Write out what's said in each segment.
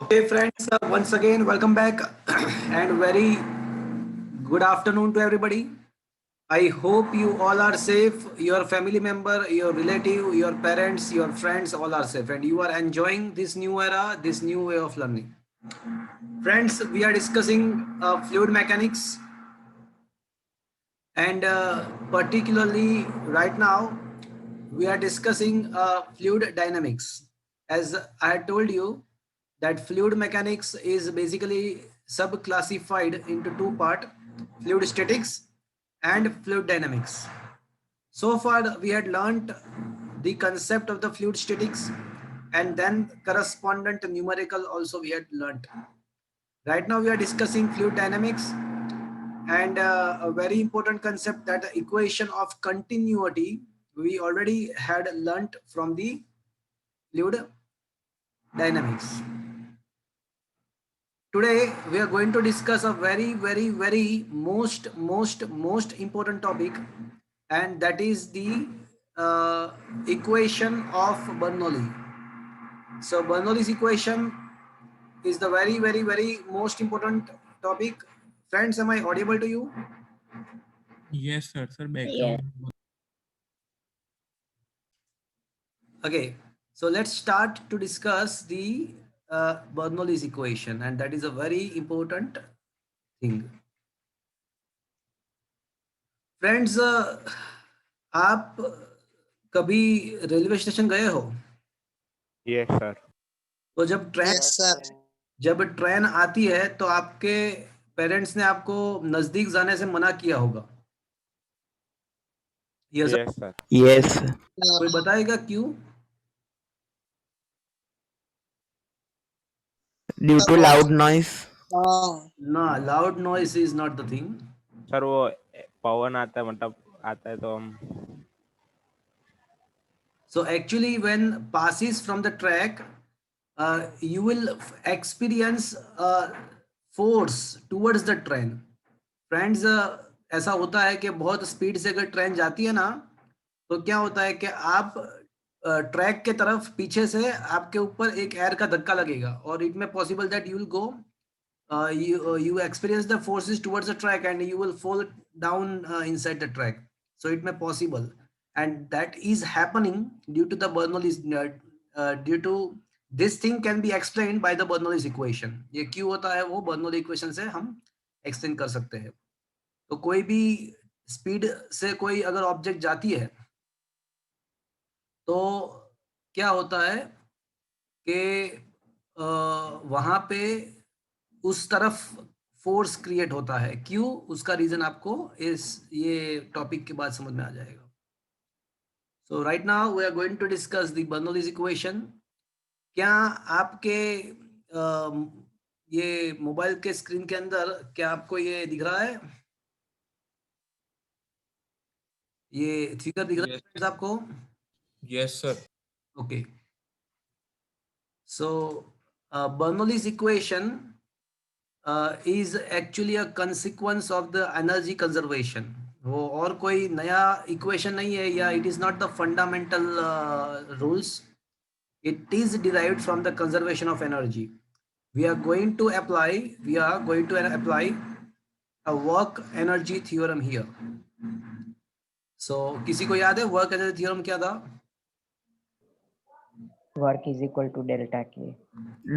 Okay, friends, once again, welcome back and very good afternoon to everybody. I hope you all are safe, your family member, your relative, your parents, your friends, all are safe, and you are enjoying this new era, this new way of learning. Friends, we are discussing fluid mechanics, and particularly right now, we are discussing fluid dynamics. As I had told you, that fluid mechanics is basically sub-classified into two parts: fluid statics and fluid dynamics. So far, we had learnt the concept of the fluid statics, and then correspondent numerical also we had learnt. Right now, we are discussing fluid dynamics, and a very important concept, that equation of continuity we already had learnt from the fluid dynamics. Today we are going to discuss a very most important topic, and that is the equation of Bernoulli. So Bernoulli's equation is the very most important topic. Friends, am I audible to you? Yes, sir. Sir, Yeah. background. Okay, so let's start to discuss the Bernoulli's equation, and that is a very important thing. Friends, आप कभी railway station गए हो? Yes sir. तो जब train Yes, sir. जब train आती है तो आपके पेरेंट्स ने आपको नजदीक जाने से मना किया होगा। ये सब यस सर। Yes, कोई बताएगा क्यों? due to loud noise. Oh, ना, loud noise is not the thing. Sir वो पवन आता है, मतलब आता है तो हम So actually, when passes from the track, you will experience force towards the train. Friends, ऐसा होता है कि बहुत स्पीड से अगर ट्रेन जाती है ना, तो क्या होता है कि आप ट्रैक के तरफ पीछे से आपके ऊपर एक एयर का धक्का लगेगा, और इट में possible that you will go, you experience the forces towards the track and you will fall down inside the track. So it may possible, and that is happening due to the Bernoulli's due to this thing can be explained by the Bernoulli's equation. ये क्यों होता है वो Bernoulli equation से हम explain कर सकते हैं. तो कोई भी स्पीड से कोई अगर ऑब्जेक्ट जाती है तो क्या होता है कि वहां पे उस तरफ फोर्स क्रिएट होता है. क्यों, उसका रीजन आपको इस ये टॉपिक के बाद समझ में आ जाएगा. So right now we are going to discuss the Bernoulli's equation. क्या आपके ये मोबाइल के स्क्रीन के अंदर क्या आपको ये दिख रहा है? ये फिगर दिख रहा है Yes, friends आपको? yes, sir. Okay. So Bernoulli's equation is actually a consequence of the energy conservation. वो और कोई नया इक्वेशन नहीं है, या it is not the fundamental rules. It is derived from the conservation of energy. We are going to apply a work energy theorem here. So किसी को याद है वर्क एनर्जी थ्योरम क्या था? Work is equal to delta K.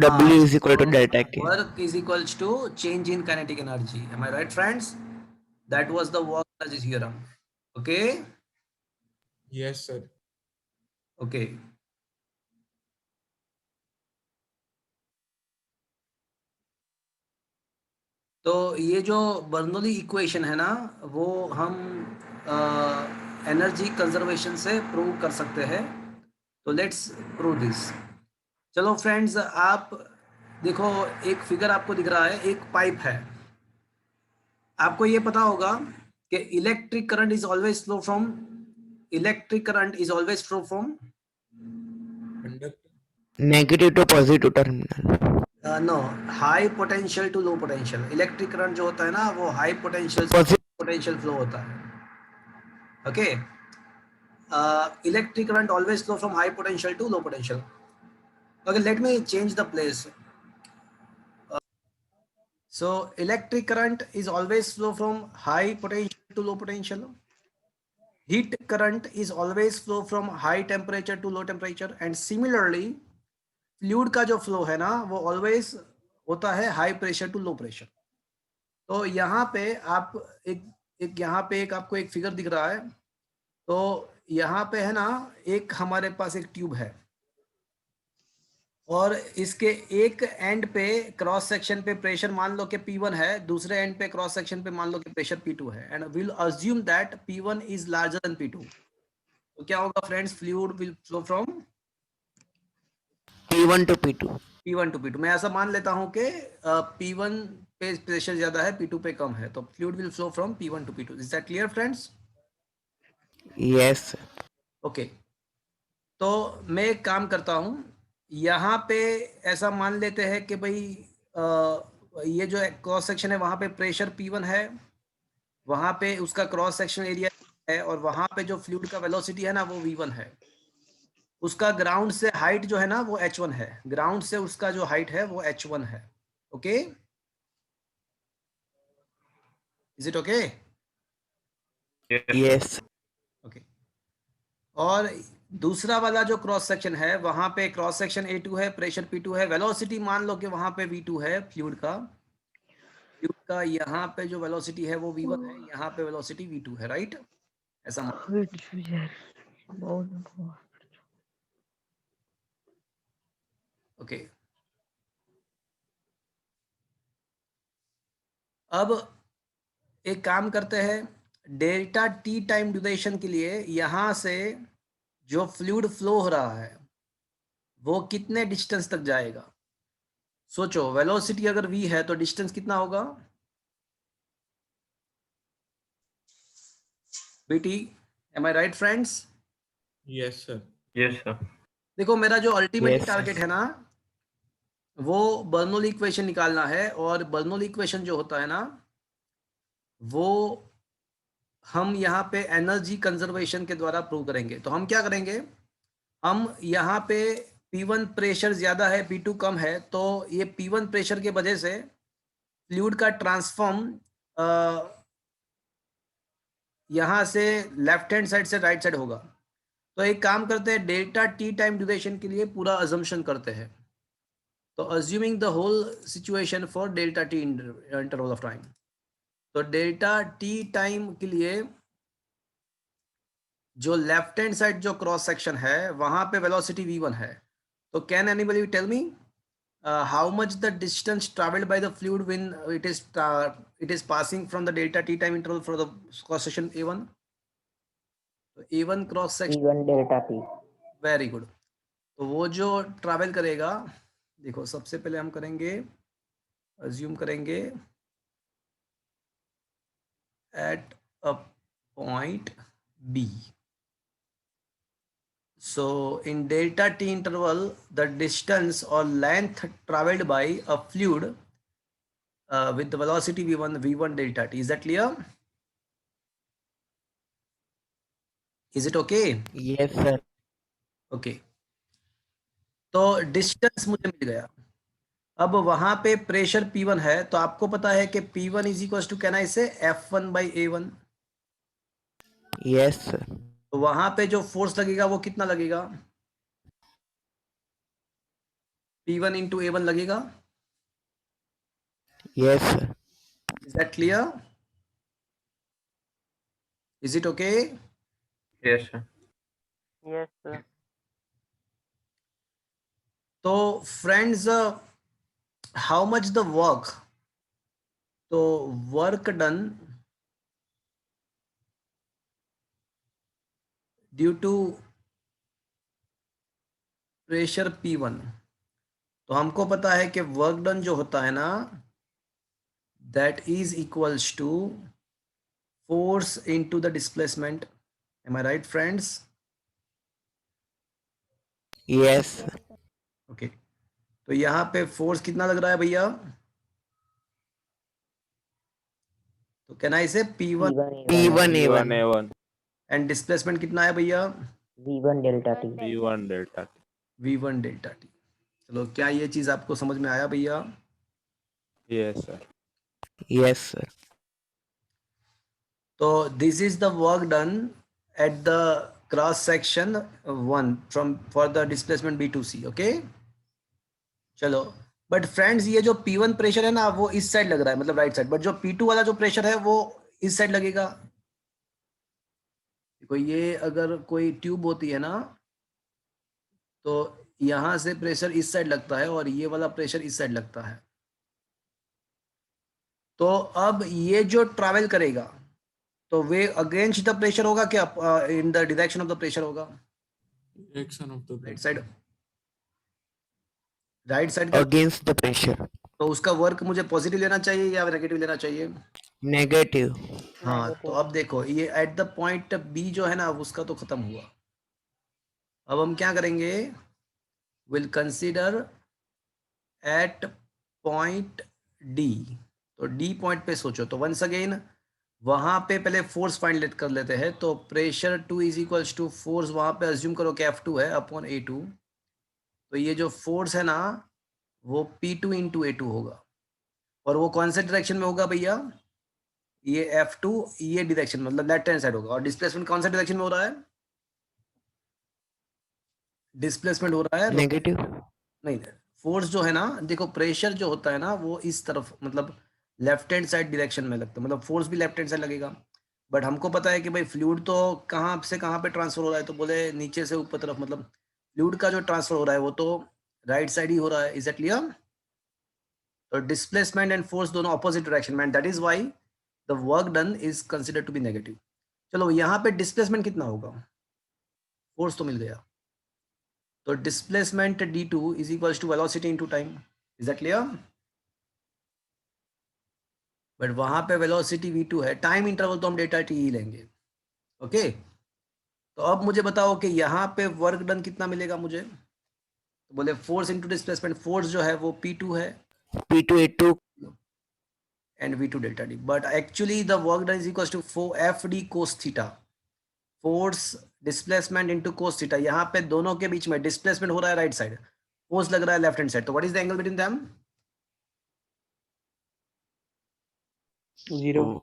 W is equal to delta K. Work is equals to change in kinetic energy. Am I right, friends? That was the work energy theorem. Okay. Yes, sir. Okay. तो ये जो Bernoulli equation है ना, वो हम energy conservation से prove कर सकते हैं. तो लेट्स प्रूव दिस. चलो फ्रेंड्स, आप देखो, एक फिगर आपको दिख रहा है, एक पाइप है. आपको ये पता होगा कि electric current is always flow from Conductor. Negative to positive terminal. No, high potential to low potential. Electric current जो होता है ना, वो हाई पोटेंशियल से Posi- पोटेंशियल फ्लो होता है. Okay. Electric current always flow from high potential to low potential. Okay, let me change the place. So electric current is always flow from high potential to low potential. Heat current is always flow from high temperature to low temperature. And similarly fluid का जो flow है ना वो always होता है high pressure to low pressure. तो यहाँ पे आप एक यहाँ पे एक आपको एक फिगर दिख रहा है. तो यहाँ पे है ना एक हमारे पास एक ट्यूब है और इसके एक एंड पे क्रॉस सेक्शन पे प्रेशर मान लो कि P1 है, दूसरे एंड पे क्रॉस सेक्शन पे मान लो कि प्रेशर P2 है. And will assume that P1 is larger than P2. तो क्या होगा friends? Fluid will flow from P1 to P2. P1 to P2. मैं ऐसा मान लेता हूं कि P1 पे प्रेशर ज्यादा है, P2 पे कम है, तो fluid will flow from P1 to P2. Is that clear friends? Yes, sir. Okay. तो मैं एक काम करता हूं, यहाँ पे ऐसा मान लेते हैं कि भाई ये जो क्रॉस सेक्शन है वहां पे प्रेशर P1 है, वहां पे उसका क्रॉस सेक्शन एरिया है और वहां पे जो फ्लूइड का वेलोसिटी है ना वो V1 है. उसका ग्राउंड से हाइट जो है ना वो h1 है. ग्राउंड से उसका जो हाइट है वो h1 है. Okay, is it okay? Yes. Okay. और दूसरा वाला जो क्रॉस सेक्शन है वहां पे क्रॉस सेक्शन A2 है, प्रेशर P2 है, वेलोसिटी मान लो कि वहां पे V2 है फ्लूइड का. यहाँ पे जो वेलोसिटी है वो V1 है, यहाँ पे वेलोसिटी V2 है. राइट? ऐसा ओके. अब एक काम करते हैं, डेल्टा टी टाइम ड्यूरेशन के लिए यहाँ से जो फ्लूइड फ्लो हो रहा है वो कितने डिस्टेंस तक जाएगा? सोचो, वेलोसिटी अगर v है तो डिस्टेंस कितना होगा? BT, am I right friends? Yes, sir. Yes, sir. देखो, मेरा जो अल्टीमेट Yes, टारगेट है ना वो बर्नौली इक्वेशन निकालना है. और बर्नौली इक्वेशन जो होता है ना वो हम यहाँ पे एनर्जी कंजर्वेशन के द्वारा प्रूव करेंगे. तो हम क्या करेंगे, हम यहाँ पे P1 प्रेशर ज्यादा है, P2 कम है, तो ये P1 प्रेशर के वजह से फ्लूइड का ट्रांसफॉर्म यहाँ से लेफ्ट हैंड साइड से राइट साइड होगा. तो एक काम करते हैं, डेल्टा टी टाइम ड्यूरेशन के लिए पूरा अजम्पशन करते हैं. तो assuming the whole situation for delta T interval of time. तो डेल्टा टी टाइम के लिए जो लेफ्ट हैंड साइड जो क्रॉस सेक्शन है वहां पे वेलोसिटी V1 है. तो can anybody tell me how much the distance traveled by the fluid when it is passing from the delta t time interval for the cross section A1? तो A1 cross section P1 delta T. Very good. तो वो जो travel करेगा, देखो सबसे पहले हम करेंगे, अज्यूम करेंगे at a point B. So in delta t interval, the distance or length traveled by a fluid with the velocity v1 delta t. Is that clear? Is it okay? Yes, sir. Okay. तो distance मुझे मिल गया. अब वहां पे pressure P1 है, तो आपको पता है कि P1 is equal to, can I say F1 by A1. Yes, sir. तो वहां पे जो फोर्स लगेगा वो कितना लगेगा? P1 into A1 लगेगा. Yes, sir. Is that clear? Is it okay? Yes, sir. Yes, sir. तो friends, how much the work? तो work done due to pressure P1. तो हमको पता है कि वर्क डन जो होता है ना that is equals to force into the displacement. Am I right friends? Yes, sir. Okay. तो यहाँ पे फोर्स कितना लग रहा है भैया? तो कैन आई से P1 P1 P1 A1. A1. And displacement कितना है भैया? V1 delta T. V1 delta T. V1 delta T. चलो, क्या ये चीज आपको समझ में आया भैया? Yes, sir. Yes, sir. So this is the work done at the cross section 1 from for the displacement B to C. Okay, चलो. बट फ्रेंड्स ये जो P1 प्रेशर है ना वो इस साइड लग रहा है, मतलब राइट साइड, बट जो P2 वाला जो प्रेशर है वो इस साइड लगेगा. देखो ये अगर कोई ट्यूब होती है ना तो यहाँ से प्रेशर इस साइड लगता है और ये वाला प्रेशर इस साइड लगता है. तो अब ये जो ट्रैवल करेगा तो वे अगेंस्ट द प्रेशर होगा क्या, in the direction of the pressure होगा, Direction of the right pressure. Side, right side का. Against the pressure. तो उसका वर्क मुझे पॉजिटिव लेना चाहिए या नेगेटिव लेना चाहिए? Negative. हाँ, तो अब देखो ये एट द पॉइंट बी जो है ना उसका तो खत्म हुआ. अब हम क्या करेंगे, will consider at point D. तो डी पॉइंट पे सोचो. तो वंस अगेन वहां पे पहले फोर्स फाइंड कर लेते हैं. तो pressure 2 is equals to force, वहां पे अज्यूम करो कि F2 है अपॉन A2. तो ये जो फोर्स है ना वो P2 इंटू A2 होगा. और वो कौन से डायरेक्शन में होगा भैया, ये F2 ये डायरेक्शन मतलब लेफ्ट हैंड साइड होगा. और डिस्प्लेसमेंट कौन सा डायरेक्शन में हो रहा है, डिस्प्लेसमेंट हो रहा है Negative. नहीं, फोर्स जो है ना, देखो प्रेशर जो होता है ना वो इस तरफ मतलब लेफ्ट हैंड साइड डायरेक्शन में लगता है, मतलब फोर्स भी लेफ्ट हैंड साइड लगेगा. बट हमको पता है कि भाई फ्लूइड तो कहाँ से कहाँ पे ट्रांसफर हो रहा है, तो बोले नीचे से ऊपर तरफ, मतलब फ्लूइड का जो ट्रांसफर हो रहा है वो तो राइट साइड ही हो रहा है. Is it clear? तो डिस्प्लेसमेंट एंड फोर्स दोनों ऑपोजिट डायरेक्शन में, that is why the work done is considered to be negative. चलो यहाँ पे डिस्प्लेसमेंट कितना होगा, फोर्स तो मिल गया. तो displacement d2 is equals to velocity into time. Is that clear? But वहां पे वेलोसिटी v2 है, टाइम इंटरवल तो हम डेल्टा t ही लेंगे. ओके, तो अब मुझे बताओ कि यहाँ पे वर्क डन कितना मिलेगा मुझे. तो बोले फोर्स इनटू डिस्प्लेसमेंट, फोर्स जो है वो P2 है P2 A2. And V2 delta D. But actually the work done is equals to 4FD cos theta. Force displacement into cos theta. यहाँ पे दोनों के बीच में डिस्प्लेसमेंट हो रहा है राइट साइड, फोर्स लग रहा है लेफ्ट हैंड साइड. तो what is the angle between them? 0.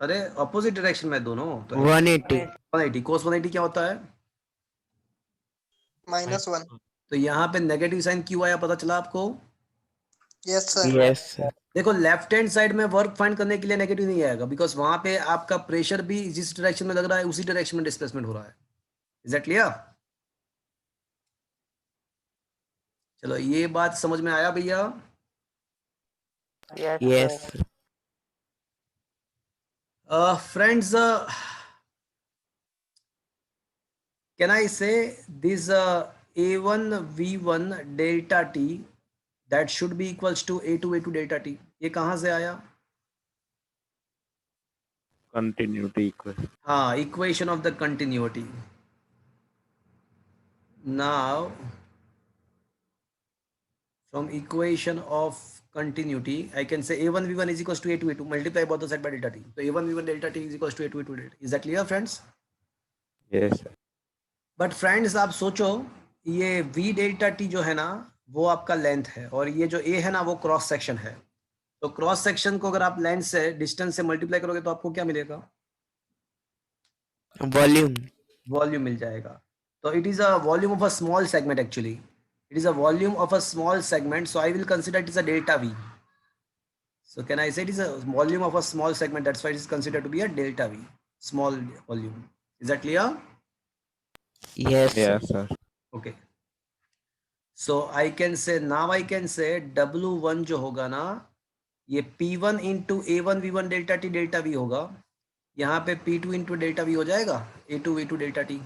अरे अपोजिट डायरेक्शन में दोनों. तो 180. 180 cos 180 क्या होता है? -1. तो यहाँ पे नेगेटिव साइन क्यों आया, पता चला आपको? Yes, sir. Yes, sir. देखो लेफ्ट हैंड साइड में वर्क फाइंड करने के लिए नेगेटिव नहीं आएगा, बिकॉज वहां पे आपका प्रेशर भी जिस डायरेक्शन में लग रहा है उसी डायरेक्शन में डिस्प्लेसमेंट हो रहा है. Is that clear? चलो ये बात समझ में आया भैया? Yes, sir. Friends, can I say this A1 V1 delta T that should be equals to A2 A2 delta T? ये कहाँ से आया? Continuity equation. हाँ, equation of the continuity. Now from equation of continuity I can say A1 V1 is equals to A2 A2 multiply both the side by delta T. So A1 V1 delta T is equals to A2 A2 delta T. Is that clear friends? Yes, sir. But friends आप सोचो ये v delta T जो है ना वो आपका length है और ये जो a है ना वो क्रॉस सेक्शन है. तो क्रॉस सेक्शन को अगर आप लेंथ से डिस्टेंस से मल्टीप्लाई करोगे तो आपको क्या मिलेगा, Volume. वॉल्यूम मिल जाएगा. तो it is a volume of a small segment, actually it is a volume of a small segment. So I will consider it is a delta v. So can I say it is a volume of a small segment, that's why it is considered to be a delta v, small volume. Is that clear? Yes, sir. Yes, sir. Okay. So I can say now I can say W1 जो होगा ना ये P1 into A1 V1 delta T delta V होगा. यहाँ पे P2 into delta V हो जाएगा A2 V2 delta T.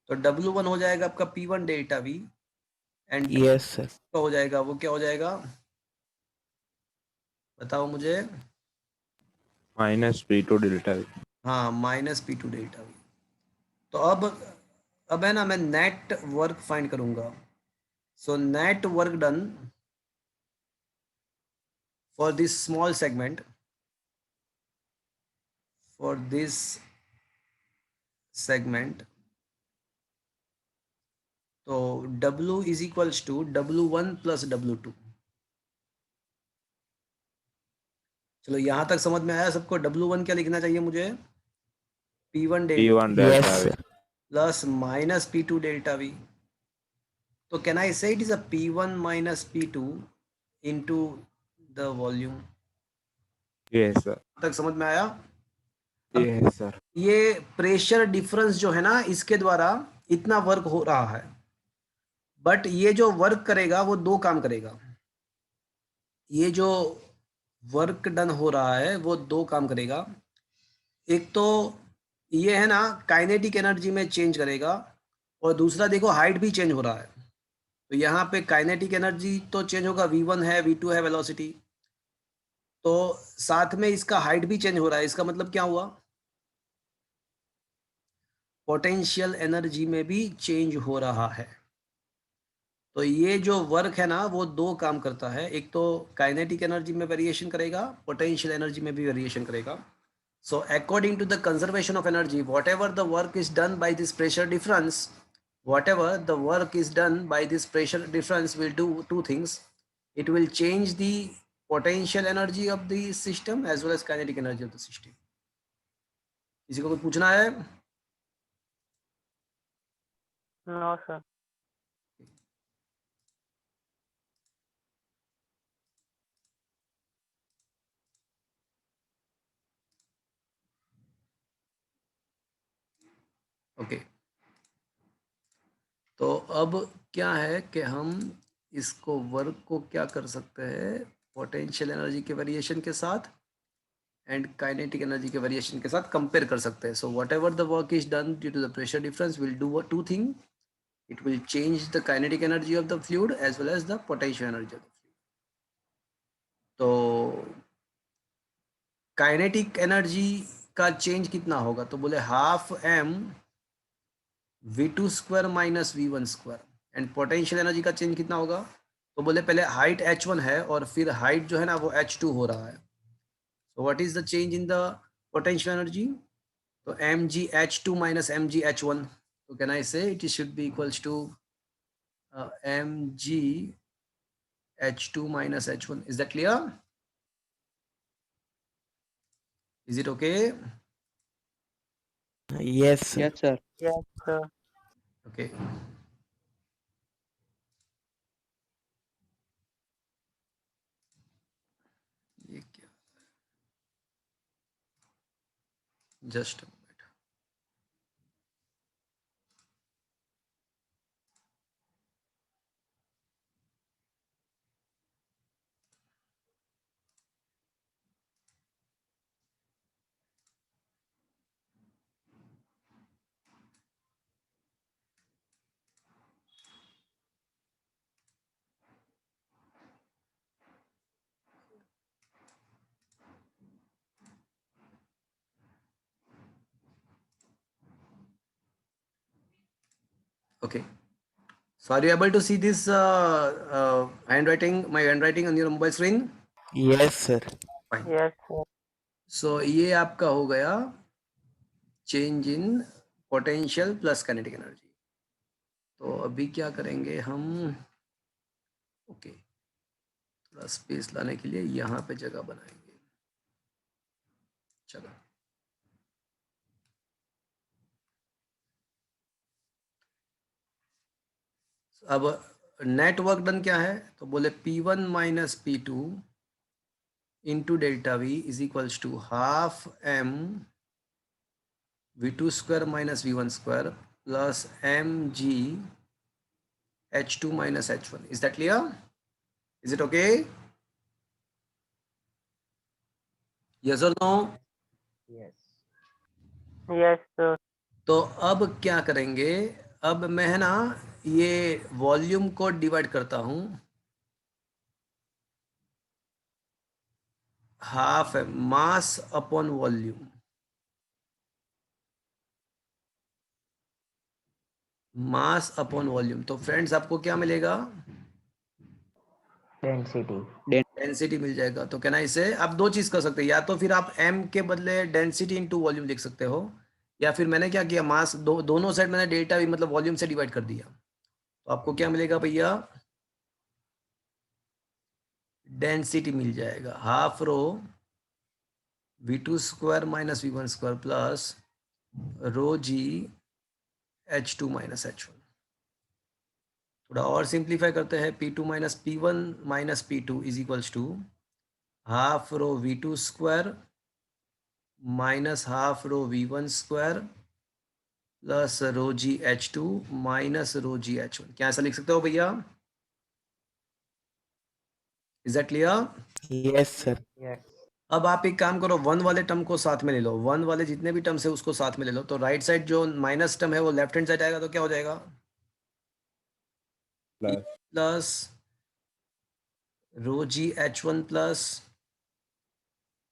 तो W1 हो जाएगा आपका P1 delta V and Yes, sir. क्या हो जाएगा, वो क्या हो जाएगा बताओ मुझे. Minus P2 delta V. हाँ, माइनस P2 डेल्टा V. तो अब है ना मैं नेट वर्क फाइंड करूंगा. So net work done for this small segment, for this segment, तो W is equals to W1 plus W2. चलो यहाँ तक समझ में आया सबको? W1 क्या लिखना चाहिए मुझे? P1 delta P1 delta Yes, V. sir. Plus minus P2 delta V. तो can I say it is a P1 minus P2 into the volume? Yes, sir. तक समझ में आया? Yes, sir. ये प्रेशर डिफरेंस जो है ना, इसके द्वारा इतना वर्क हो रहा है, बट ये जो वर्क करेगा वो दो काम करेगा। ये जो वर्क डन हो रहा है वो दो काम करेगा। एक तो ये है ना काइनेटिक एनर्जी में चेंज करेगा, और दूसरा देखो हाइट भी चेंज हो रहा है। तो यहाँ पे काइनेटिक एनर्जी तो चेंज होगा, v1 है, v2 है वेलोसिटी, तो साथ में इसका हाइट भी चेंज हो रहा है। इसका मतलब क्या हुआ? पोटेंशियल एनर्जी में भी चेंज हो रहा है। तो ये जो वर्क है ना वो दो काम करता है, एक तो काइनेटिक एनर्जी में वेरिएशन करेगा, पोटेंशियल एनर्जी में भी वेरिएशन करेगा। So according to the conservation of energy, whatever the work is done by this pressure difference, will do two things. It will change the potential energy of the system as well as kinetic energy of the system. किसी को कुछ पूछना है? No, sir. Okay, तो अब क्या है कि हम इसको वर्क को क्या कर सकते हैं, पोटेंशियल एनर्जी के वेरिएशन के साथ एंड काइनेटिक एनर्जी के वेरिएशन के साथ कंपेयर कर सकते हैं। So whatever the work is done due to the pressure difference will do two thing. It will change the kinetic energy of the fluid as well as the potential energy of the fluid. तो kinetic energy का change कितना होगा? तो बोले half m v2 square minus v1 square. And potential energy का change कितना होगा? तो बोले पहले हाइट h1 है और फिर हाइट जो है ना वो h2 हो रहा है। So what is the change in the potential energy? तो mg h2 minus mg h1. तो can I say it should be equals to mg h2 minus h1. Is that clear? Is it okay? Yes, sir. Yes, sir. Yes, sir. Okay. ये क्या? Just a moment. Okay. So are you able to see this handwriting, my handwriting on your mobile screen? Yes, sir. Fine. Yes, sir. So ये आपका हो गया change in potential plus kinetic energy. तो अभी क्या करेंगे हम? ओके, थोड़ा स्पेस लाने के लिए यहाँ पे जगह बनाएंगे। चलो, अब नेट वर्क डन क्या है? तो बोले P1 minus P2 into delta V is equals to half m v2 square minus v1 square plus mg h2 minus h1. Is that clear? Is it okay? Yes or no? Yes. Yes, sir. तो अब क्या करेंगे? अब मैं है ना ये volume को डिवाइड करता हूं, हाफ है मास अपॉन वॉल्यूम। मास अपॉन वॉल्यूम। तो फ्रेंड्स आपको क्या मिलेगा? Density. डेंसिटी मिल जाएगा। तो कैन आई से आप दो चीज कर सकते हैं, या तो फिर आप m के बदले डेंसिटी इनटू वॉल्यूम लिख सकते हो, या फिर मैंने क्या किया, मास दोनों साइड मैंने डेल्टा भी मतलब वॉल्यूम से डिवाइड कर दिया। तो आपको क्या मिलेगा भैया? डेंसिटी मिल जाएगा। Half rho V2 square minus V1 square plus rho G H2 minus H1. थोड़ा और सिंप्लीफाई करते हैं, P2 minus P1 minus P2 is equals to half rho V2 square minus half rho V1 square plus rho G H2 minus rho G H1. क्या ऐसा लिख सकते हो भैया? Is that clear? Yes, sir. Yes. अब आप एक काम करो, वन वाले टर्म को साथ में ले लो, वन वाले जितने भी टर्म्स है उसको साथ में ले लो, तो राइट साइड जो माइनस टर्म है वो लेफ्ट हैंड साइड आएगा, तो क्या हो जाएगा? Plus rho ji H1 plus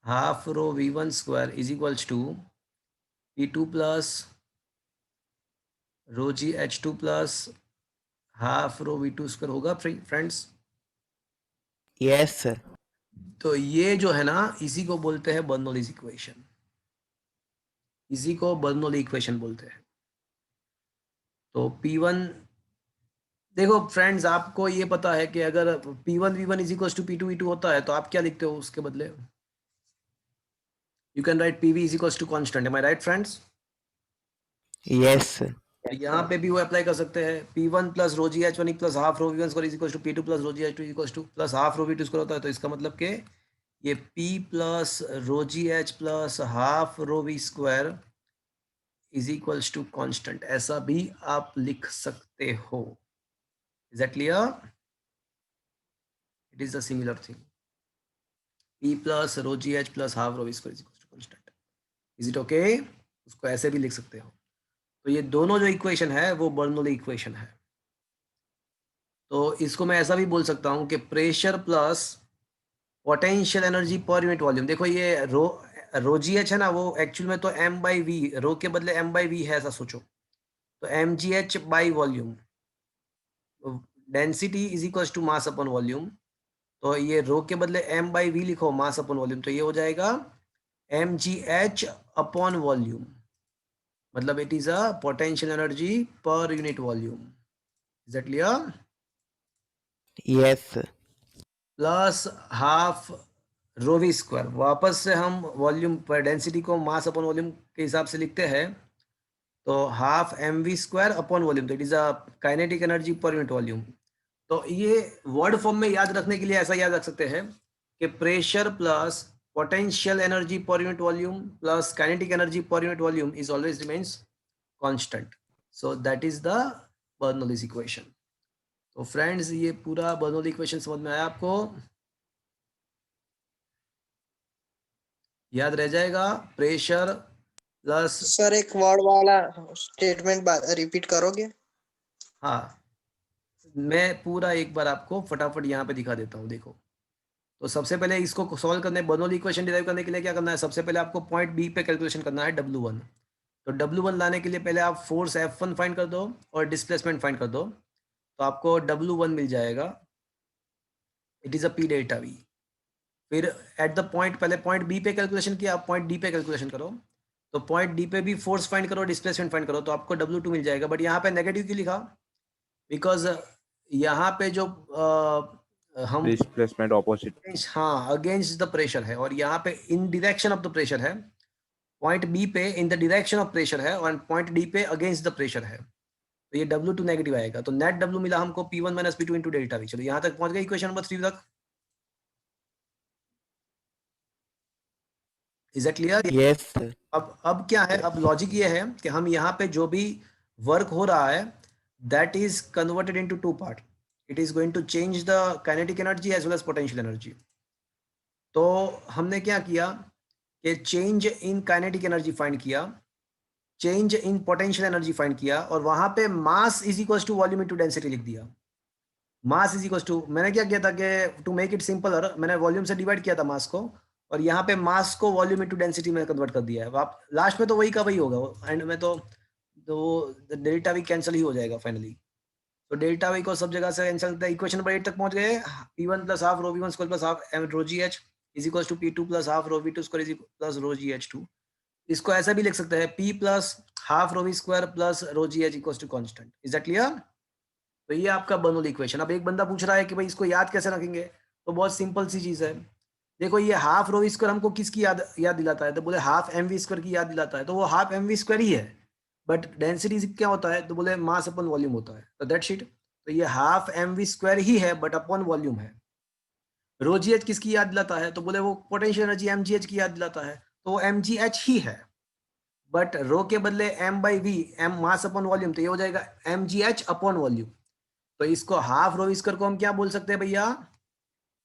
half rho V1 square is equals to P2 plus rho ji H2 plus half rho V2 square होगा फ्रेंड्स। Yes, sir. तो ये जो है ना, इसी को बोलते हैं बर्नौलीज इक्वेशन, इसी को बर्नौली इक्वेशन बोलते हैं। तो P1 देखो फ्रेंड्स, आपको ये पता है कि अगर P1 V1 is equals to P2 V2 होता है तो आप क्या लिखते हो उसके बदले? You can write PV is equals to constant, am I right friends? Yes, sir. यहाँ पे भी वो अप्लाई कर सकते हैं, P1 plus rho ji H1 plus half rho V1 square is equals to P2 plus rho ji H2 is equals to plus half rho V2 square होता है, तो इसका मतलब कि ये P plus rho g H plus half rho V square is equals to constant, ऐसा भी आप लिख सकते हो। Is that clear? It is the similar thing, P plus rho g H plus half rho V square is equals to constant. Is it okay? उसको ऐसे भी लिख सकते हो। तो ये दोनों जो इक्वेशन है वो बर्नौली इक्वेशन है। तो इसको मैं ऐसा भी बोल सकता हूँ कि pressure plus potential energy per unit volume. देखो ये रो जी एच है ना, वो एक्चुअल में तो m बाई वी, रो के बदले m बाई वी है, ऐसा सोचो। तो m g h by volume, density is equal to mass upon volume, तो ये रो के बदले m बाई वी लिखो, मास अपन वॉल्यूम, तो ये हो जाएगा m g h upon volume, मतलब it is a potential energy per unit volume. Is that clear? Yes, sir. Plus half rho v square, वापस से हम वॉल्यूम पर डेंसिटी को मास अपॉन वॉल्यूम के हिसाब से लिखते हैं, तो half m v square upon volume, तो it is a kinetic energy per unit volume. तो ये वर्ड फॉर्म में याद रखने के लिए ऐसा याद रख सकते हैं कि pressure plus potential energy per unit volume plus kinetic energy per unit volume is always remains constant, so that is the Bernoulli's equation. तो फ्रेंड्स, ये पूरा बर्नौली इक्वेशन समझ में आया आपको? याद रह जाएगा, प्रेशर प्लस, सर एक वर्ड वाला स्टेटमेंट रिपीट करोगे? हाँ मैं पूरा एक बार आपको फटाफट यहाँ पे दिखा देता हूँ। देखो, तो सबसे पहले इसको सॉल्व करने, बर्नौली इक्वेशन डिराइव करने के लिए क्या करना है? सबसे पहले आपको पॉइंट बी पे कैलकुलेशन करना है, W1। तो W1 लाने के लिए पहले आप फोर्स F1 फाइंड कर दो और डिस्प्लेसमेंट फाइंड कर दो, तो आपको W1 मिल जाएगा, it is a P delta V। फिर एट द पॉइंट, पहले पॉइंट बी पे कैलकुलेशन किया, आप पॉइंट डी पे कैलकुलेशन करो, तो पॉइंट डी पे भी फोर्स फाइंड करो, डिस्प्लेसमेंट फाइंड करो, तो आपको W2 मिल जाएगा। बट यहाँ पे नेगेटिव क्यों लिखा? बिकॉज यहाँ पे जो हम डिस्प्लेसमेंट ऑपोजिट, हाँ अगेंस्ट द प्रेशर है, और यहाँ पे इन डायरेक्शन ऑफ द प्रेशर है, पॉइंट बी पे in the direction of pressure है और पॉइंट डी पे अगेंस्ट द प्रेशर है, तो ये W2 नेगेटिव आएगा। तो नेट W मिला हमको P1 minus P2 into delta V। चलो यहाँ तक पहुंच गए इक्वेशन नंबर 3 तक। Is that clear? Yes, sir. अब क्या है, अब लॉजिक ये है कि हम यहाँ पे जो भी वर्क हो रहा है that is converted into two part, it is going to change the kinetic energy as well as potential energy. तो हमने क्या किया कि change in kinetic energy find किया, change in potential energy find किया, और वहां पे mass is equal to volume into density लिख दिया। मास इज इक्वल टू, मैंने क्या किया था कि टू मेक इट सिंपलर, मैंने वॉल्यूम से डिवाइड किया था मास को, और यहाँ पे मास को वॉल्यूम इनटू डेंसिटी में कन्वर्ट कर दिया है। आप लास्ट में तो वही का वही होगा, एंड में तो डेल्टा वी कैंसिल ही हो जाएगा फाइनली। तो डेल्टा वी को सब जगह से कैंसिल करते हैं। इक्वेशन नंबर 8 तक पहुंच गए। P1 plus half rho V1 square plus half m rho g h is equal to P2 plus half rho V2 square plus rho g h 2। इसको ऐसा भी लिख सकते हैं, P plus half rho V square plus rho g h equal to constant. Is that clear? तो ये आपका Bernoulli equation. अब एक बंदा पूछ रहा है कि भाई इसको याद कैसे रखेंगे, तो बहुत सिंपल सी चीज है, देखो ये हाफ रो स्क्वायर हमको किसकी याद याद दिलाता है? तो बोले हाफ एम वी स्क्वायर की याद दिलाता है, तो वो हाफ एम वी स्क्वायर ही है, बट डेंसिटी क्या होता है? तो बोले मास अपॉन वॉल्यूम होता है, तो दैट शीट। तो ये हाफ एम वी स्क्वायर ही है बट अपॉन वॉल्यूम है। रो जी एच किसकी याद दिलाता है? तो बोले वो potential energy m g h की याद दिलाता है, तो वो एम जी एच ही है, बट रो के बदले m by v, m mass upon volume, तो ये हो जाएगा m g h upon volume. तो इसको हाफ रो स्क्वायर को हम क्या बोल सकते हैं भैया?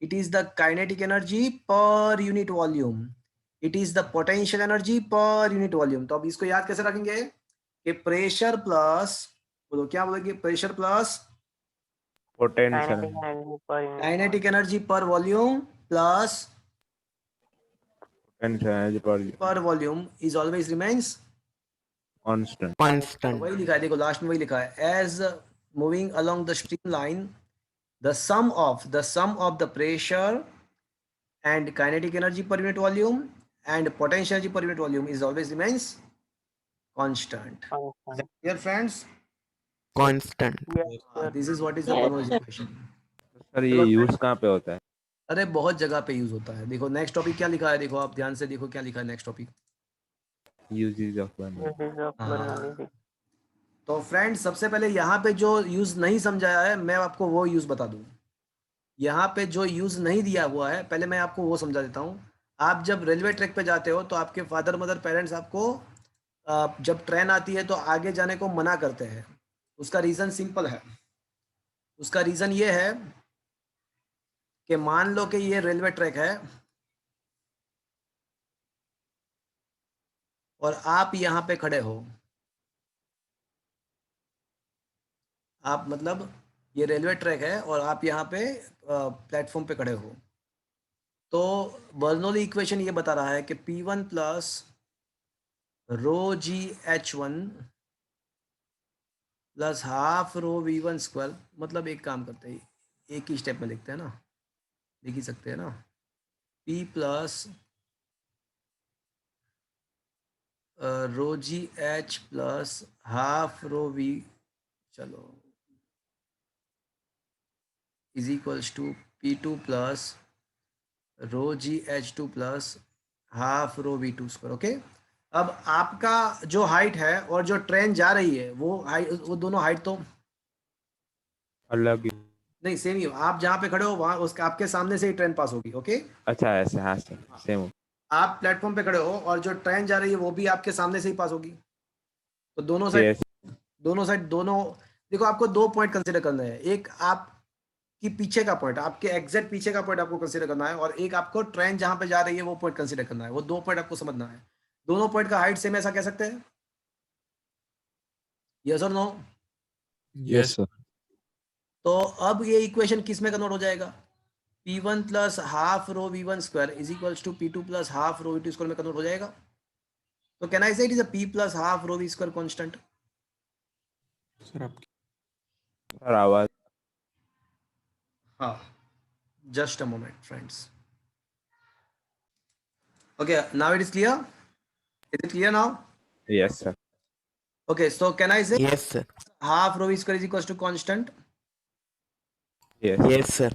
It is the kinetic energy per unit volume, it is the potential energy per unit volume. तो अब इसको याद कैसे रखेंगे कि प्रेशर प्लस, बोलो क्या बोलोगे? Pressure plus potential Kinetic energy per unit kinetic energy पर वॉल्यूम प्लस एनर्जी पर volume is always remains constant. constant, वही लिखा है, देखो लास्ट में वही लिखा है, as moving along the streamline the sum of the pressure and kinetic energy per unit volume and potential energy per unit volume is always remains constant. constant. Dear friends, constant, Yes, sir. this is what is the Bernoulli equation. Sir ये use कहाँ पे होता है? अरे बहुत जगह पे use होता है। देखो नेक्स्ट टॉपिक क्या लिखा है, देखो आप ध्यान से देखो क्या लिखा है next topic. Uses of Bernoulli. Uses of हाँ। Bernoulli. तो फ्रेंड्स सबसे पहले यहाँ पे जो यूज नहीं समझाया है मैं आपको वो यूज बता दूं। यहाँ पे जो यूज नहीं दिया हुआ है पहले मैं आपको वो समझा देता हूँ। आप जब रेलवे ट्रैक पे जाते हो तो आपके फादर मदर पेरेंट्स आपको जब ट्रेन आती है तो आगे जाने को मना करते हैं। उसका रीज़न सिंपल है, उसका रीज़न ये है कि मान लो कि ये रेलवे ट्रैक है और आप यहाँ पे खड़े हो, आप मतलब ये रेलवे ट्रैक है और आप यहाँ पे प्लेटफॉर्म पे खड़े हो, तो बर्नौली इक्वेशन ये बता रहा है कि P1 plus rho g h one plus half rho v one square, मतलब एक काम करते हैं एक ही स्टेप में लिखते हैं ना, लिख ही सकते हैं ना, P plus rho g h plus half rho v, चलो is equals to P2 plus rho g h two plus half rho v two square. Okay, अब आपका जो हाइट है और जो ट्रेन जा रही है वो हाइट, वो दोनों हाइट तो अलग ही। नहीं सेम ही हो। आप जहाँ पे खड़े हो वहाँ उसका आपके सामने से ही ट्रेन पास होगी। ओके, अच्छा ऐसे, हाँ सर सेम। आप प्लेटफॉर्म पे खड़े हो और जो ट्रेन जा रही है वो भी आपके सामने से ही पास होगी, तो दोनों साइड दोनों देखो आपको दो पॉइंट कंसिडर करना है, एक आपकी पीछे का पॉइंट, आपके एग्जैक्ट पीछे का पॉइंट आपको कंसिडर करना है, और एक आपको ट्रेन जहाँ पे जा रही है वो पॉइंट कंसिडर करना है। वो दो पॉइंट आपको समझना है। दोनों पॉइंट का हाइट सेम ऐसा कह सकते हैं? यस और नो? Yes, sir. तो अब ये इक्वेशन किस में कन्वर्ट हो जाएगा? P1 plus half rho V1 square is equals to P2 plus half rho V2 square में कन्वर्ट हो जाएगा। तो can I say it is a P plus half rho V square constant? Sir आपकी sir आवाज। हाँ, just a moment friends. Okay, now it is clear? Is it clear now? Yes sir. Okay, so can I say yes sir, half rho V square is equals to constant? Yes yes sir,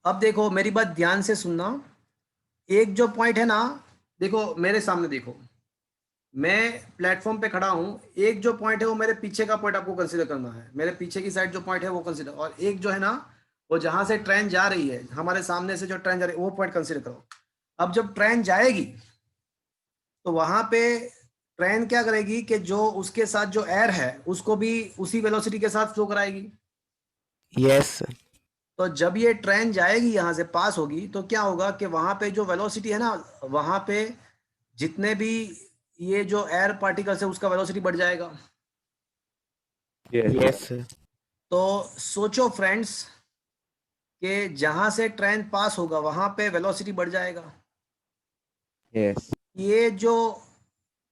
अब देखो मेरी बात ध्यान से सुनना, एक जो point है ना, देखो मेरे सामने देखो, मैं प्लेटफॉर्म पे खड़ा हूँ, एक जो पॉइंट है वो मेरे पीछे का पॉइंट आपको कंसीडर करना है, मेरे पीछे की साइड जो पॉइंट है वो कंसीडर, और एक जो है ना वो जहाँ से ट्रेन जा रही है, हमारे सामने से जो ट्रेन जा रही है वो पॉइंट कंसीडर करो। अब जब ट्रेन जाएगी तो वहां पे ट्रेन क्या करेगी कि जो उसके साथ जो एयर है उसको भी उसी वेलोसिटी के साथ फ्लो कराएगी। yes sir, तो जब ये ट्रेन जाएगी यहाँ से पास होगी तो क्या होगा कि वहां पे जो वेलोसिटी है ना, वहां पे जितने भी ये जो एयर पार्टिकल्स है उसका वेलोसिटी बढ़ जाएगा। yes sir, तो सोचो फ्रेंड्स कि जहां से ट्रेन पास होगा वहां पे वेलोसिटी बढ़ जाएगा। यस ये जो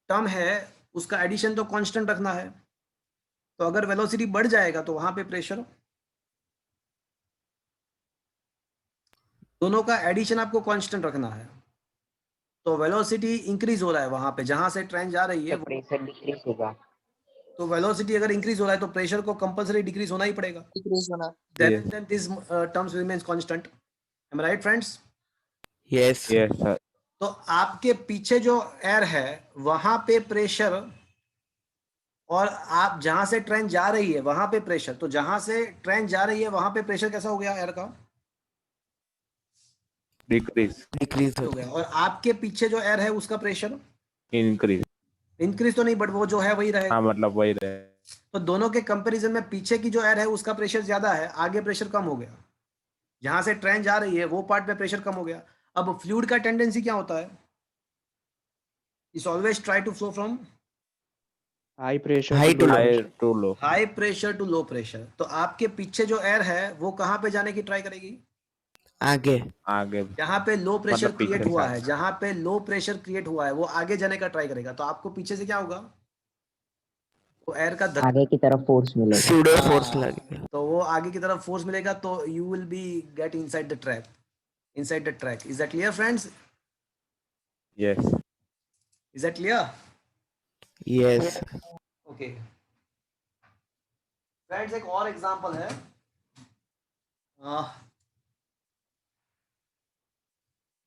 टर्म है उसका एडिशन तो कांस्टेंट रखना है, तो अगर वेलोसिटी बढ़ जाएगा तो वहां पे प्रेशर, दोनों का एडिशन आपको कांस्टेंट रखना है। तो वेलोसिटी इंक्रीज हो रहा है वहां पे जहां से ट्रेन जा रही है, प्रेशर डिक्रीज होगा। तो वेलोसिटी अगर इंक्रीज हो रहा है तो प्रेशर को कंपलसरी डिक्रीज होना ही पड़ेगा। डिक्रीज होना। then this terms remains constant. Am I right friends? Yes. Yes, sir. तो आपके पीछे जो एयर है वहां पे प्रेशर, और आप जहां से ट्रेन जा रही है वहां पे प्रेशर, तो जहां से ट्रेन जा रही है वहां पे प्रेशर कैसा हो गया एयर का? Decrease. Decrease हो हो गया। गया। और आपके पीछे जो एयर है उसका प्रेशर Increase. इंक्रीज तो नहीं, बट वो जो है वही रहेगा। हाँ मतलब वही रहे। तो दोनों के कंपैरिजन में पीछे की जो एयर है उसका प्रेशर ज्यादा है, आगे प्रेशर कम हो गया। जहां से ट्रेन जा रही है वो पार्ट पे प्रेशर कम हो गया। अब फ्लूइड का टेंडेंसी क्या होता है? It's always try to flow from high pressure High to low. High to low. High pressure to low pressure. तो आपके पीछे जो एयर है वो कहां पे जाने की ट्राई करेगी? आगे। आगे। जहां पे लो प्रेशर मतलब पीछे क्रिएट हुआ से। है, जहां पे लो प्रेशर क्रिएट हुआ है वो आगे जाने का ट्राई करेगा। तो आपको पीछे से क्या होगा? वो एयर का धक्का, आगे की तरफ फोर्स मिलेगा। Pseudo force हाँ, लगेगा। तो वो आगे की तरफ फोर्स मिलेगा, तो you will be get inside the track, inside the track. Is that clear friends? Yes. Is that clear? Yes. Okay friends, एक और एग्जांपल है।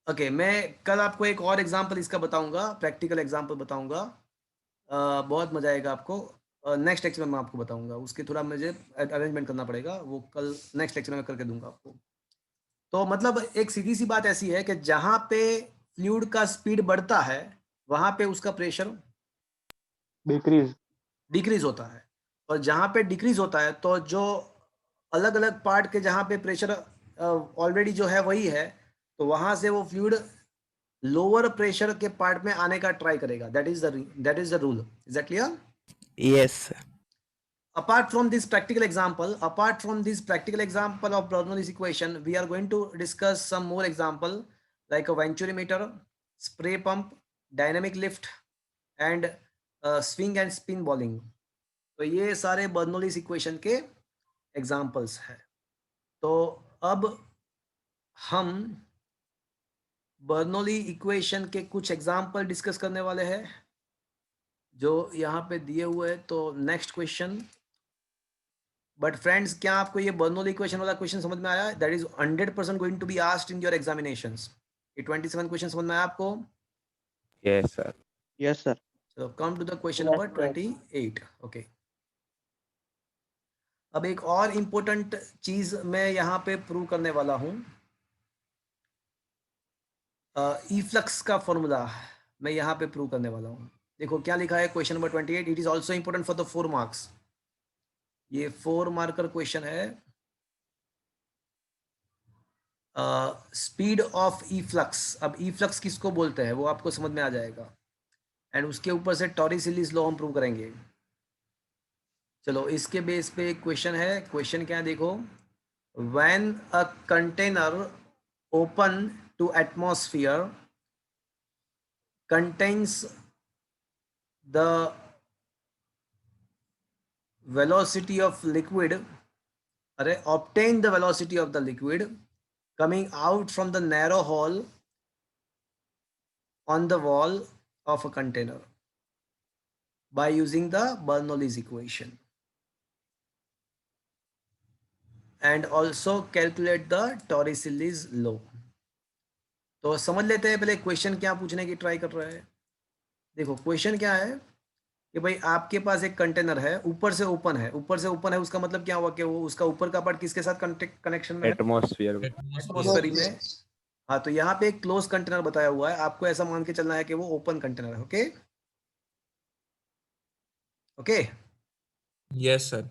ओके मैं कल आपको एक और एग्जांपल इसका बताऊंगा, प्रैक्टिकल एग्जांपल बताऊंगा। बहुत मजा आएगा आपको। नेक्स्ट लेक्चर में मैं आपको बताऊंगा, उसके थोड़ा मुझे अरेंजमेंट करना पड़ेगा, वो कल नेक्स्ट लेक्चर में करके दूंगा आपको। तो मतलब एक सीधी सी बात ऐसी है कि जहां पे फ्लूइड का स्पीड बढ़ता है वहां पे उसका प्रेशर डिक्रीज। डिक्रीज होता है, और जहां पे डिक्रीज होता है तो जो अलग अलग पार्ट के जहां पे प्रेशर ऑलरेडी जो है वही है, तो वहां से वो फ्लूइड लोअर प्रेशर के पार्ट में आने का ट्राई करेगा। That is the rule. Is that clear? Yes. Apart from this practical example of Bernoulli's equation, we are going to discuss some more example like a venturimeter, spray pump, dynamic lift, and swing and spin bowling. तो ये सारे Bernoulli's equation के examples हैं। तो अब हम Bernoulli equation के कुछ एग्जाम्पल डिस्कस करने वाले हैं जो यहाँ पे दिए हुए हैं। तो नेक्स्ट क्वेश्चन। बट फ्रेंड्स, क्या आपको ये बर्नौली इक्वेशन वाला क्वेश्चन समझ में आया? That is 100% going to be asked in your examinations. ये 27 क्वेश्चन समझ में आया आपको? Yes, sir. Yes sir. So come to the question number 28. Okay अब एक और इम्पोर्टेंट चीज मैं यहाँ पे प्रूव करने वाला हूँ। इफ्लक्स का फॉर्मूला मैं यहाँ पे प्रूव करने वाला हूँ। देखो क्या लिखा है question number 28। It is also important for the 4 marks. ये 4 मार्कर क्वेश्चन है। Speed of efflux. अब इफ्लक्स किसको बोलते हैं वो आपको समझ में आ जाएगा, एंड उसके ऊपर से टॉरिसिलिस लॉ हम प्रूव करेंगे। चलो इसके बेस पे एक क्वेश्चन है। क्वेश्चन क्या है देखो। When a container open to atmosphere contains the velocity of liquid, obtain the velocity of the liquid coming out from the narrow hole on the wall of a container by using the Bernoulli's equation, and also calculate the Torricelli's law. तो समझ लेते हैं पहले question क्या पूछने की try कर रहा है। देखो क्वेश्चन क्या है कि भाई आपके पास एक कंटेनर है, ऊपर से ओपन है। ऊपर से ओपन है उसका मतलब क्या हुआ कि वो उसका ऊपर का पार्ट किसके साथ कनेक्शन में है? Atmosphere. एटमॉस्फेयर में। हाँ तो यहाँ पे एक क्लोज कंटेनर बताया हुआ है, आपको ऐसा मान के चलना है कि वो ओपन कंटेनर है। Okay okay Yes, sir.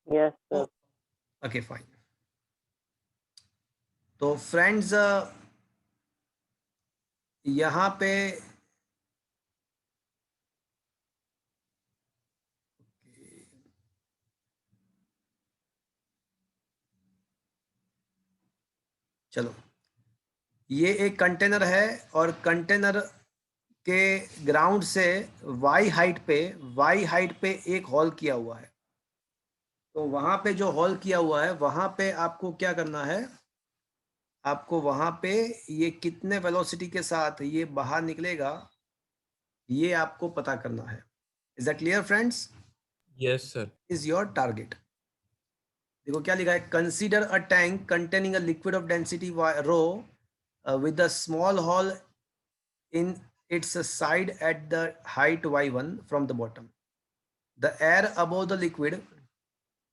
Yes sir. Okay fine. तो फ्रेंड्स यहाँ पे चलो ये एक कंटेनर है, और कंटेनर के ग्राउंड से वाई हाइट पे एक हॉल किया हुआ है। तो वहां पे जो हॉल किया हुआ है वहां पे आपको क्या करना है, आपको वहां पे ये कितने वेलोसिटी के साथ ये बाहर निकलेगा ये आपको पता करना है। Is that clear friends? Yes, sir. Is your target. देखो क्या लिखा है। Consider a tank containing a liquid of density rho with a small hole in its side at the height y1 from the bottom. The air above the liquid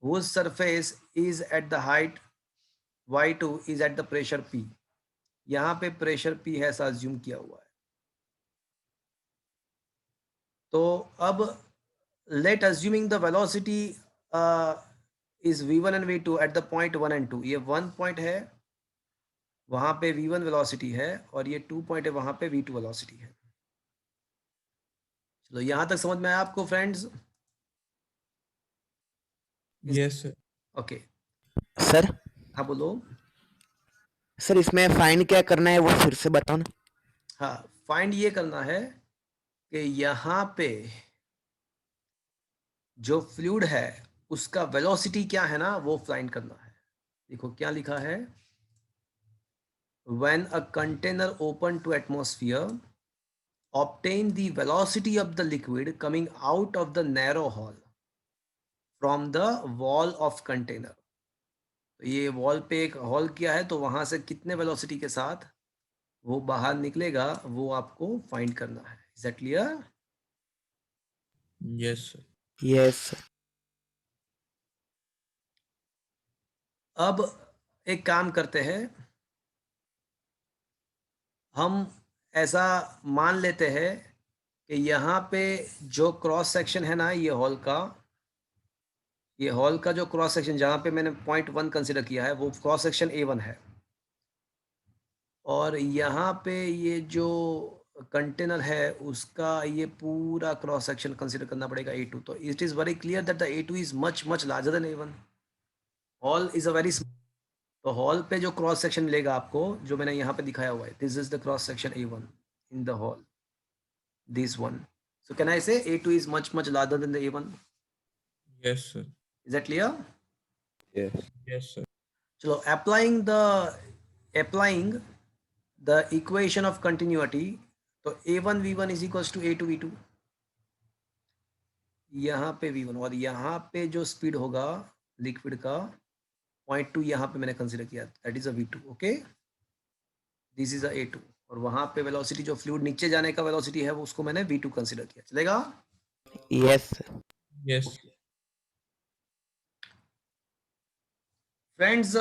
whose surface is at the height y2 is at the pressure p. यहाँ पे pressure p है ऐसा assume किया हुआ है. तो अब let assuming the velocity is v1 and v2 at the point 1 and 2. ये 1 पॉइंट है, वहां पे v1 वेलोसिटी है, और ये 2 पॉइंट है, वहां पे v2 वेलोसिटी है. चलो यहां तक समझ में आया आपको friends? Yes, sir. Okay. Sir हाँ बोलो. सर इसमें फाइन क्या करना है वो फिर से बताओ ना. हाँ, फाइंड ये करना है कि यहाँ पे जो फ्लूइड है उसका वेलोसिटी क्या है ना, वो फाइंड करना है. देखो क्या लिखा है. When a container open to atmosphere, obtain the velocity of the liquid coming out of the narrow hole from the wall of container. तो ये वॉल पे एक हॉल किया है, तो वहां से कितने वेलोसिटी के साथ वो बाहर निकलेगा वो आपको फाइंड करना है. Is that clear? Yes, sir. Yes sir. अब एक काम करते हैं, हम ऐसा मान लेते हैं कि यहाँ पे जो क्रॉस सेक्शन है ना, ये हॉल का जो क्रॉस सेक्शन जहाँ पे मैंने पॉइंट 1 कंसिडर किया है वो क्रॉस सेक्शन A1 है, और यहाँ पे ये जो कंटेनर है उसका ये पूरा क्रॉस सेक्शन कंसिडर करना पड़ेगा A2. तो it is very clear that the A2 is much larger than A1. Hall is a very, तो हॉल पे जो क्रॉस सेक्शन मिलेगा आपको, जो मैंने यहाँ पे दिखाया हुआ है, this is the cross section A1 in the hall, this one. So can I say A2 is much larger than the A1? Yes, sir. Is that clear? Yes. Yes, sir. So applying the equation of continuity, तो A1 V1 is equals to A2 V2. यहाँ पे V1 और यहाँ पे जो speed होगा liquid का 0.2 यहाँ पे मैंने कंसिडर किया, that is a V2. Okay, this is a A2, और वहां पे वेलोसिटी जो फ्लूइड नीचे जाने का वेलोसिटी है वो उसको मैंने V2 कंसिडर किया. चलेगा? Yes sir. Yes. फ्रेंड्स,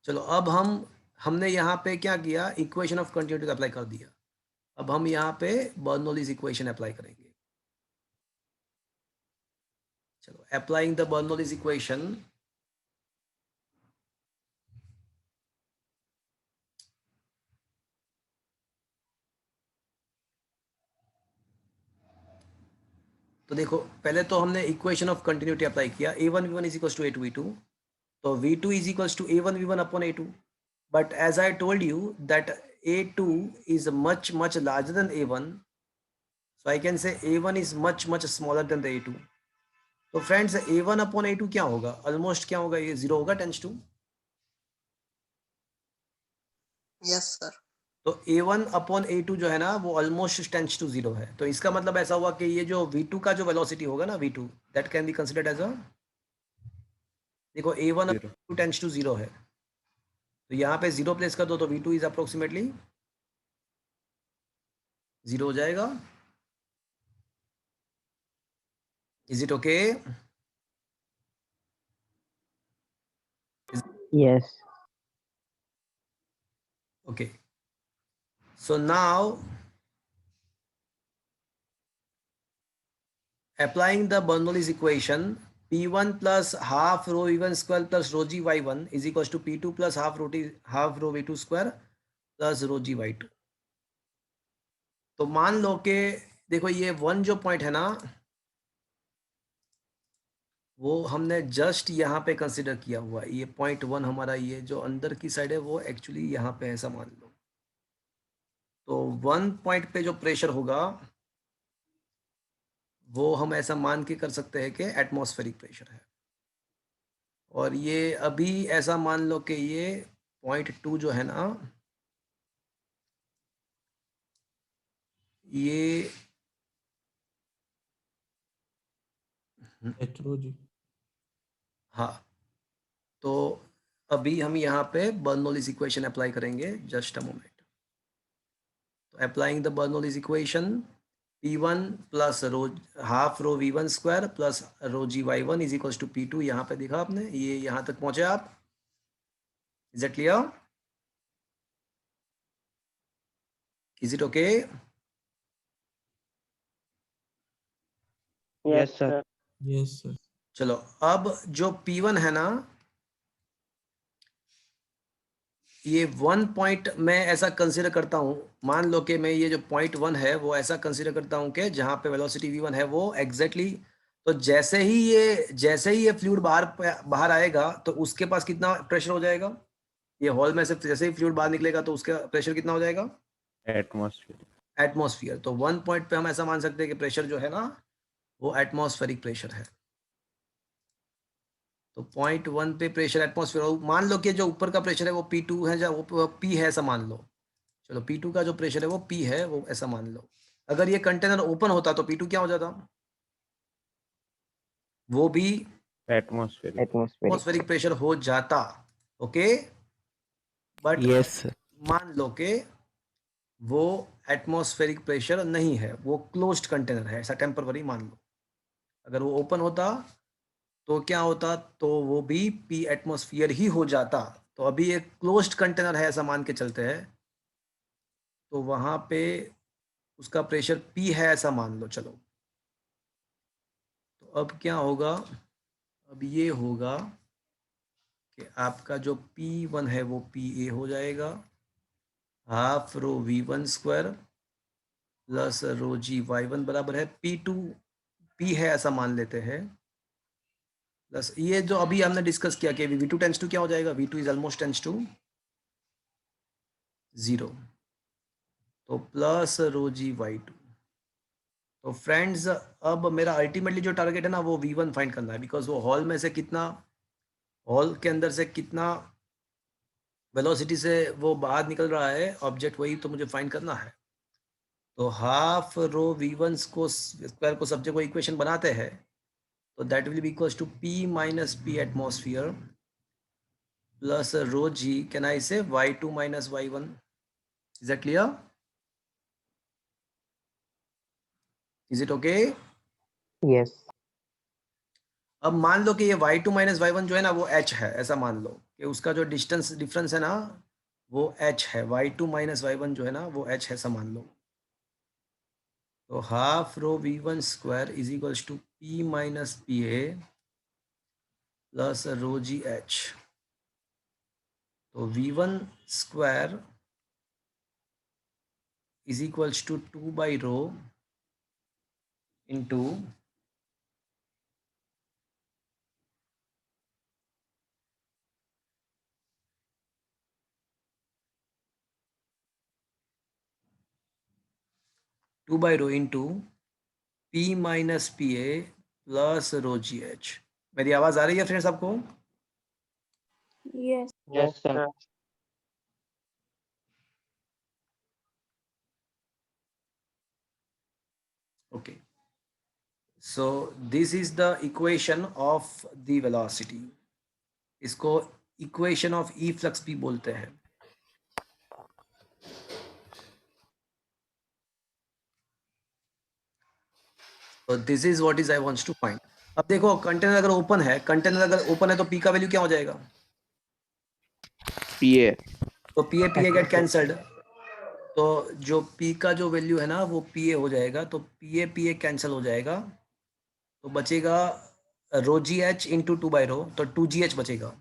चलो अब हमने यहाँ पे क्या किया, इक्वेशन ऑफ कंटिन्यूटी अप्लाई कर दिया. अब हम यहाँ पे बर्नौलीज इक्वेशन अप्लाई करेंगे. चलो, अप्लाइंग द बर्नौलीज इक्वेशन. तो देखो, पहले तो हमने इक्वेशन ऑफ कंटिन्यूटी अप्लाई किया. A1 V1 is equals to A2 V2. तो V2 is equals to A1 V1 upon A2. But as I told you that A2 is much larger than A1, so I can say A1 is much smaller than the A2. तो friends, A1 upon A2 क्या होगा, almost क्या होगा, ये 0 होगा, tense to. Yes sir. तो A1 upon A2 जो है ना वो ऑलमोस्ट टेंस टू 0 है. तो इसका मतलब ऐसा हुआ कि ये जो V2 का जो वेलोसिटी होगा ना, V2, that can be considered as a, देखो A1 Zero. टेंस टू 0 है, तो यहाँ पे 0 प्लेस कर दो तो V2 इज अप्रोक्सीमेटली 0 हो जाएगा. Is it okay? Yes. Okay. So now applying the Bernoulli's equation, P1 plus half rho V1 square plus rho G Y1 is equals to P2 plus half rho V2 square plus rho G Y2. तो मान लो कि देखो ये 1 जो point है ना वो हमने जस्ट यहाँ पे कंसिडर किया हुआ है. ये पॉइंट 1 हमारा ये जो अंदर की साइड है वो एक्चुअली यहाँ पे ऐसा मान लो. तो 1 पॉइंट पे जो प्रेशर होगा वो हम ऐसा मान के कर सकते हैं कि एटमॉस्फेरिक प्रेशर है. और ये अभी ऐसा मान लो कि ये 0.2 जो है ना ये Metrology. हाँ, तो अभी हम यहाँ पे बर्नौलीज इक्वेशन अप्लाई करेंगे, जस्ट अ मोमेंट। तो applying the Bernoulli's equation, P1 plus rho half rho V1 square plus rho GY1 is equals to P2। यहाँ पे देखा आपने, ये यहाँ तक पहुंचे आप? Is it clear? Is it okay? Yes, sir. Yes, sir. चलो, अब जो P1 है ना, ये 1 पॉइंट मैं ऐसा कंसीडर करता हूँ, मान लो कि मैं ये जो पॉइंट 1 है वो ऐसा कंसीडर करता हूँ कि जहाँ पे वेलोसिटी V1 है वो एग्जैक्टली तो जैसे ही ये फ्लूइड बाहर आएगा तो उसके पास कितना प्रेशर हो जाएगा? ये हॉल में से जैसे ही फ्लूइड बाहर निकलेगा तो उसका प्रेशर कितना हो जाएगा? एटमॉस्फेयर। एटमॉस्फेयर। तो 1 पॉइंट पे हम ऐसा मान सकते हैं कि प्रेशर जो है ना वो एटमॉस्फेरिक प्रेशर है। तो पॉइंट 1 पे प्रेशर एटमॉस्फेयर, मान लो कि जो ऊपर का प्रेशर है वो P2 है, वो P है ऐसा मान लो। चलो, P2 का जो प्रेशर है वो P है, वो ऐसा मान लो। अगर ये कंटेनर ओपन होता तो P2 क्या हो जाता? वो भी एटमॉस्फेयर। एटमॉस्फेरिक प्रेशर हो जाता। Okay, but yes sir. मान लो कि वो एटमॉस्फेरिक प्रेशर नहीं है, वो क्लोज्ड कंटेनर है, ऐसा टेम्पररी मान लो। अगर वो ओपन होता तो क्या होता? तो वो भी P एटमॉस्फेयर ही हो जाता। तो अभी एक क्लोज्ड कंटेनर है ऐसा मान के चलते हैं, तो वहां पे उसका प्रेशर P है ऐसा मान लो। चलो, तो अब क्या होगा? अब ये होगा कि आपका जो P1 है वो PA हो जाएगा, half rho V1 square plus rho GY1 बराबर है P2 P है ऐसा मान लेते हैं, प्लस ये जो अभी हमने डिस्कस किया कि V2 टेंस टू क्या हो जाएगा? V2 is almost tense to 0, तो प्लस रो GY2। तो फ्रेंड्स, अब मेरा अल्टीमेटली जो टारगेट है ना वो V1 फाइंड करना है, बिकॉज वो हॉल में से कितना, हॉल के अंदर से कितना वेलोसिटी से वो बाहर निकल रहा है ऑब्जेक्ट, वही तो मुझे फाइंड करना है। तो हाफ रो V1 को स्क्वायर को सब जगह इक्वेशन बनाते हैं, तो that will be equals to P minus P atmosphere plus rho G, can I say Y2 minus Y1। Is it clear? Is it okay? Yes. अब मान लो कि ये y2 माइनस y1 जो है ना वो h है, ऐसा मान लो कि उसका जो डिस्टेंस डिफरेंस है ना वो h है, y2 माइनस y1 जो है ना वो h है, ऐसा मान लो। तो half rho V1 square is equals to P minus PA plus rho GH। तो V1 square is equals to 2 by rho into 2 by rho into P minus PA plus rho GH। मेरी आवाज आ रही है फ्रेंड्स आपको? Yes. Yes, sir. Okay, so this is the equation of the velocity, इसको equation of efflux भी बोलते हैं। so this is what is I wants to find। अब देखो, कंटेनर अगर ओपन है, कंटेनर अगर ओपन है तो P का वैल्यू क्या हो जाएगा? PA. तो PA PA गेट कैंसल्ड, तो जो P का जो वैल्यू है ना वो PA हो जाएगा, तो PA PA कैंसिल हो जाएगा, तो बचेगा रो GH इंटू 2 बाई रो, तो 2GH बचेगा।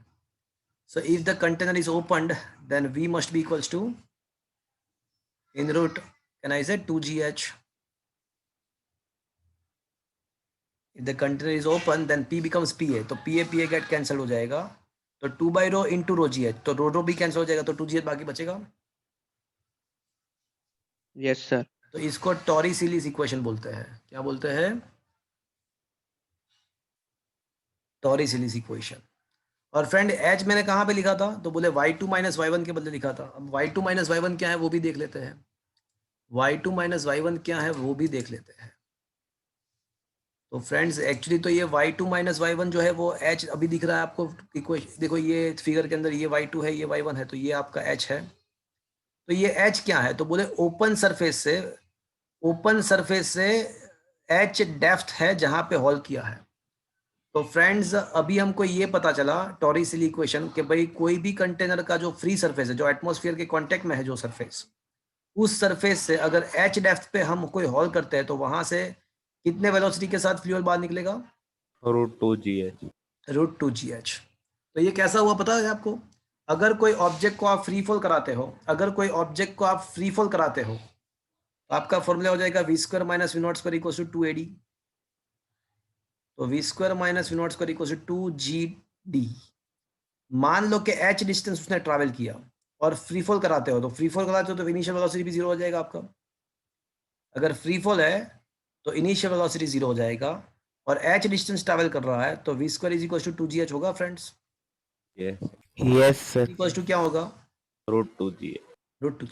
So if the container is opened, then V must be equals to, in root, can I say 2GH? If the container is open, then P becomes PA, तो PA PA get cancelled हो जाएगा, तो 2 by row into row GH, तो रो भी cancel हो जाएगा, तो 2GH बाकी बचेगा। Yes, sir. तो इसको टॉरी-सीलीज इक्वेशन बोलते हैं। क्या बोलते हैं? टॉरी-सीलीज इक्वेशन। और फ्रेंड एच मैंने कहाँ पे लिखा था? तो बोले y2 माइनस y1 के बदले लिखा था। अब y2 माइनस y1 क्या है वो भी देख लेते हैं। y2 माइनस y1 क्या है वो भी देख लेते हैं। तो फ्रेंड्स एक्चुअली तो ये y2 माइनस y1 जो है वो h अभी दिख रहा है आपको इक्वेशन, देखो ये फिगर के अंदर ये y2 है ये y1 है, तो ये आपका h है। तो ये h क्या है, तो बोले ओपन सरफेस से h डेप्थ है जहां पे हॉल किया है। तो फ्रेंड्स अभी हमको ये पता चला टॉरिसिली इक्वेशन कि भाई कोई भी कंटेनर का जो फ्री सरफेस है, जो एटमॉस्फेयर के कांटेक्ट में है जो सरफेस, उस सरफेस से अगर h डेप्थ पे हम कोई हॉल करते हैं तो वहां से कितने वेलोसिटी के साथ फ्लूइड बाहर निकलेगा? √2gh। √2gh। तो ये कैसा हुआ पता है आपको? अगर कोई ऑब्जेक्ट को आप फ्री फॉल कराते हो, तो आपका फॉर्मूला हो जाएगा v² minus v0² equals to 2ad। तो v² minus v0² equals to 2gd। मान लो कि h डिस्टेंस उसने ट्रैवल किया और फ्री फॉल कराते हो, तो इनिशियल वेलोसिटी भी 0 हो जाएगा आपका। अगर फ्री फॉल है तो इनिशियल वेलोसिटी 0 हो जाएगा, और h डिस्टेंस ट्रैवल कर रहा है तो v² is equal to 2gh होगा friends. Yes sir. Equal to क्या होगा? √2gh। √2।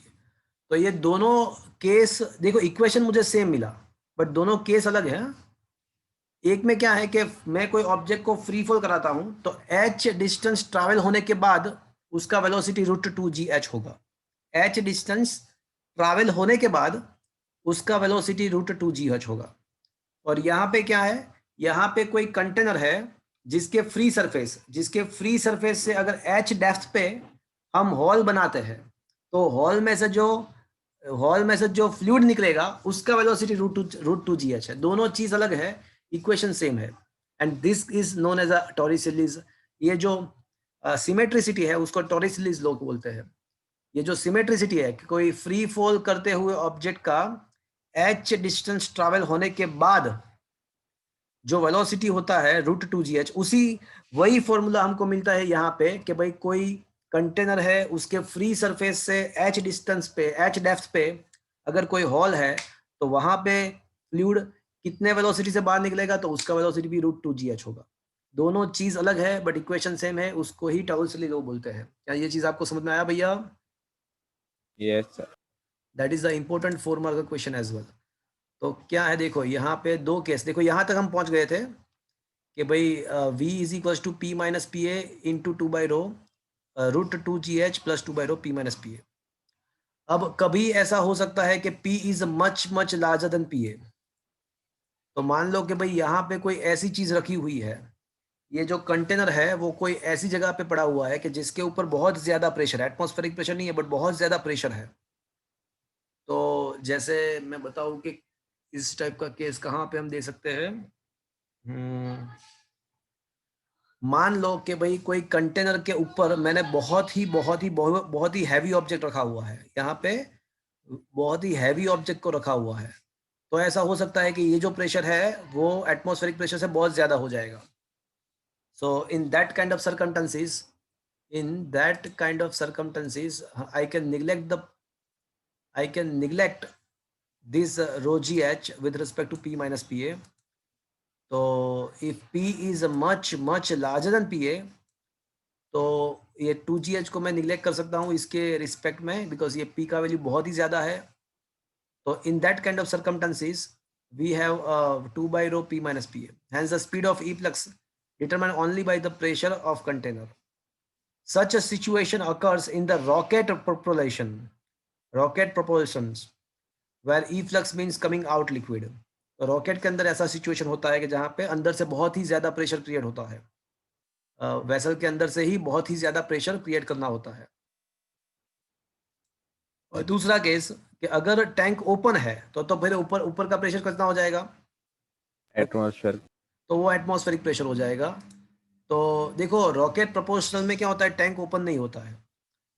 तो ये दोनों केस देखो, इक्वेशन मुझे सेम मिला बट दोनों केस अलग है। एक में क्या है कि मैं कोई ऑब्जेक्ट को फ्री फॉल कराता हूं तो h डिस्टेंस ट्रैवल होने के बाद उसका वेलोसिटी √2gh होगा। h डिस्टेंस ट्रैवल होने के बाद उसका वेलोसिटी √2gh होगा। और यहाँ पे क्या है, यहाँ पे कोई कंटेनर है जिसके फ्री सरफेस से अगर h डेप्थ पे हम हॉल बनाते हैं तो हॉल में से जो फ्लूइड निकलेगा उसका वेलोसिटी √2gh है। दोनों चीज अलग है, इक्वेशन सेम है। And this is known as a Torricelli's. ये जो सिमेट्रिसिटी है उसको टॉरिसिलीज लोग बोलते हैं। ये जो सिमेट्रिसिटी है कि कोई फ्री फॉल करते हुए ऑब्जेक्ट का h डिस्टेंस ट्रैवल होने के बाद जो वेलोसिटी होता है √2gh, वही फॉर्मूला हमको मिलता है यहाँ पे कि भाई कोई कंटेनर है उसके फ्री सरफेस से h डेप्थ पे अगर कोई हॉल है तो वहां पे फ्लूइड कितने वेलोसिटी से बाहर निकलेगा, तो उसका वेलोसिटी भी √2gh होगा। दोनों चीज अलग है बट इक्वेशन सेम है, उसको ही टॉरिसिली लोग बोलते हैं। क्या ये चीज आपको समझ में आया भैया? Yes sir. That is the important 4 mark का क्वेश्चन एज वेल। तो क्या है देखो यहाँ पे दो केस, देखो यहाँ तक हम पहुंच गए थे कि भाई v is equal to p minus P A into 2/ρ √2gh plus 2/ρ p minus P A. अब कभी ऐसा हो सकता है कि p is much larger than P A. तो मान लो कि भाई यहाँ पे कोई ऐसी चीज रखी हुई है, ये जो कंटेनर है वो कोई ऐसी जगह पे पड़ा हुआ है कि जिसके ऊपर बहुत ज्यादा प्रेशर है, एटमॉस्फेरिक प्रेशर नहीं है बट बहुत ज्यादा प्रेशर है। तो जैसे मैं बताऊं कि इस टाइप का केस कहाँ पे हम दे सकते हैं। मान लो कि भाई कोई कंटेनर के ऊपर मैंने बहुत ही हैवी ऑब्जेक्ट रखा हुआ है, यहाँ पे बहुत ही हैवी ऑब्जेक्ट को रखा हुआ है। तो ऐसा हो सकता है कि ये जो प्रेशर है वो एटमॉस्फेरिक प्रेशर से बहुत ज्यादा हो जाएगा। So in that kind of circumstances I can neglect this ρgh with respect to p minus pa. तो if p is much larger than pa, तो ये 2gh को मैं निगलेक्ट कर सकता हूँ इसके रिस्पेक्ट में, बिकॉज ये p का वैल्यू बहुत ही ज्यादा है। तो in that kind of circumstances we have 2/ρ p minus pa. Hence the speed of efflux determined only by the pressure of container. Such a situation occurs in the rocket propulsions where efflux means coming out liquid. तो rocket के अंदर ऐसा situation होता है कि जहां पे अंदर से बहुत ही ज्यादा प्रेशर क्रिएट होता है, वेसल के अंदर से ही बहुत ही ज्यादा प्रेशर क्रिएट करना होता है। और दूसरा केस कि अगर टैंक ओपन है तो फिर ऊपर का प्रेशर कितना हो जाएगा? एटमॉस्फेयर। तो वो एटमॉस्फेरिक प्रेशर हो जाएगा। तो देखो रॉकेट प्रोपोर्शनल में क्या होता है, टैंक ओपन नहीं होता है,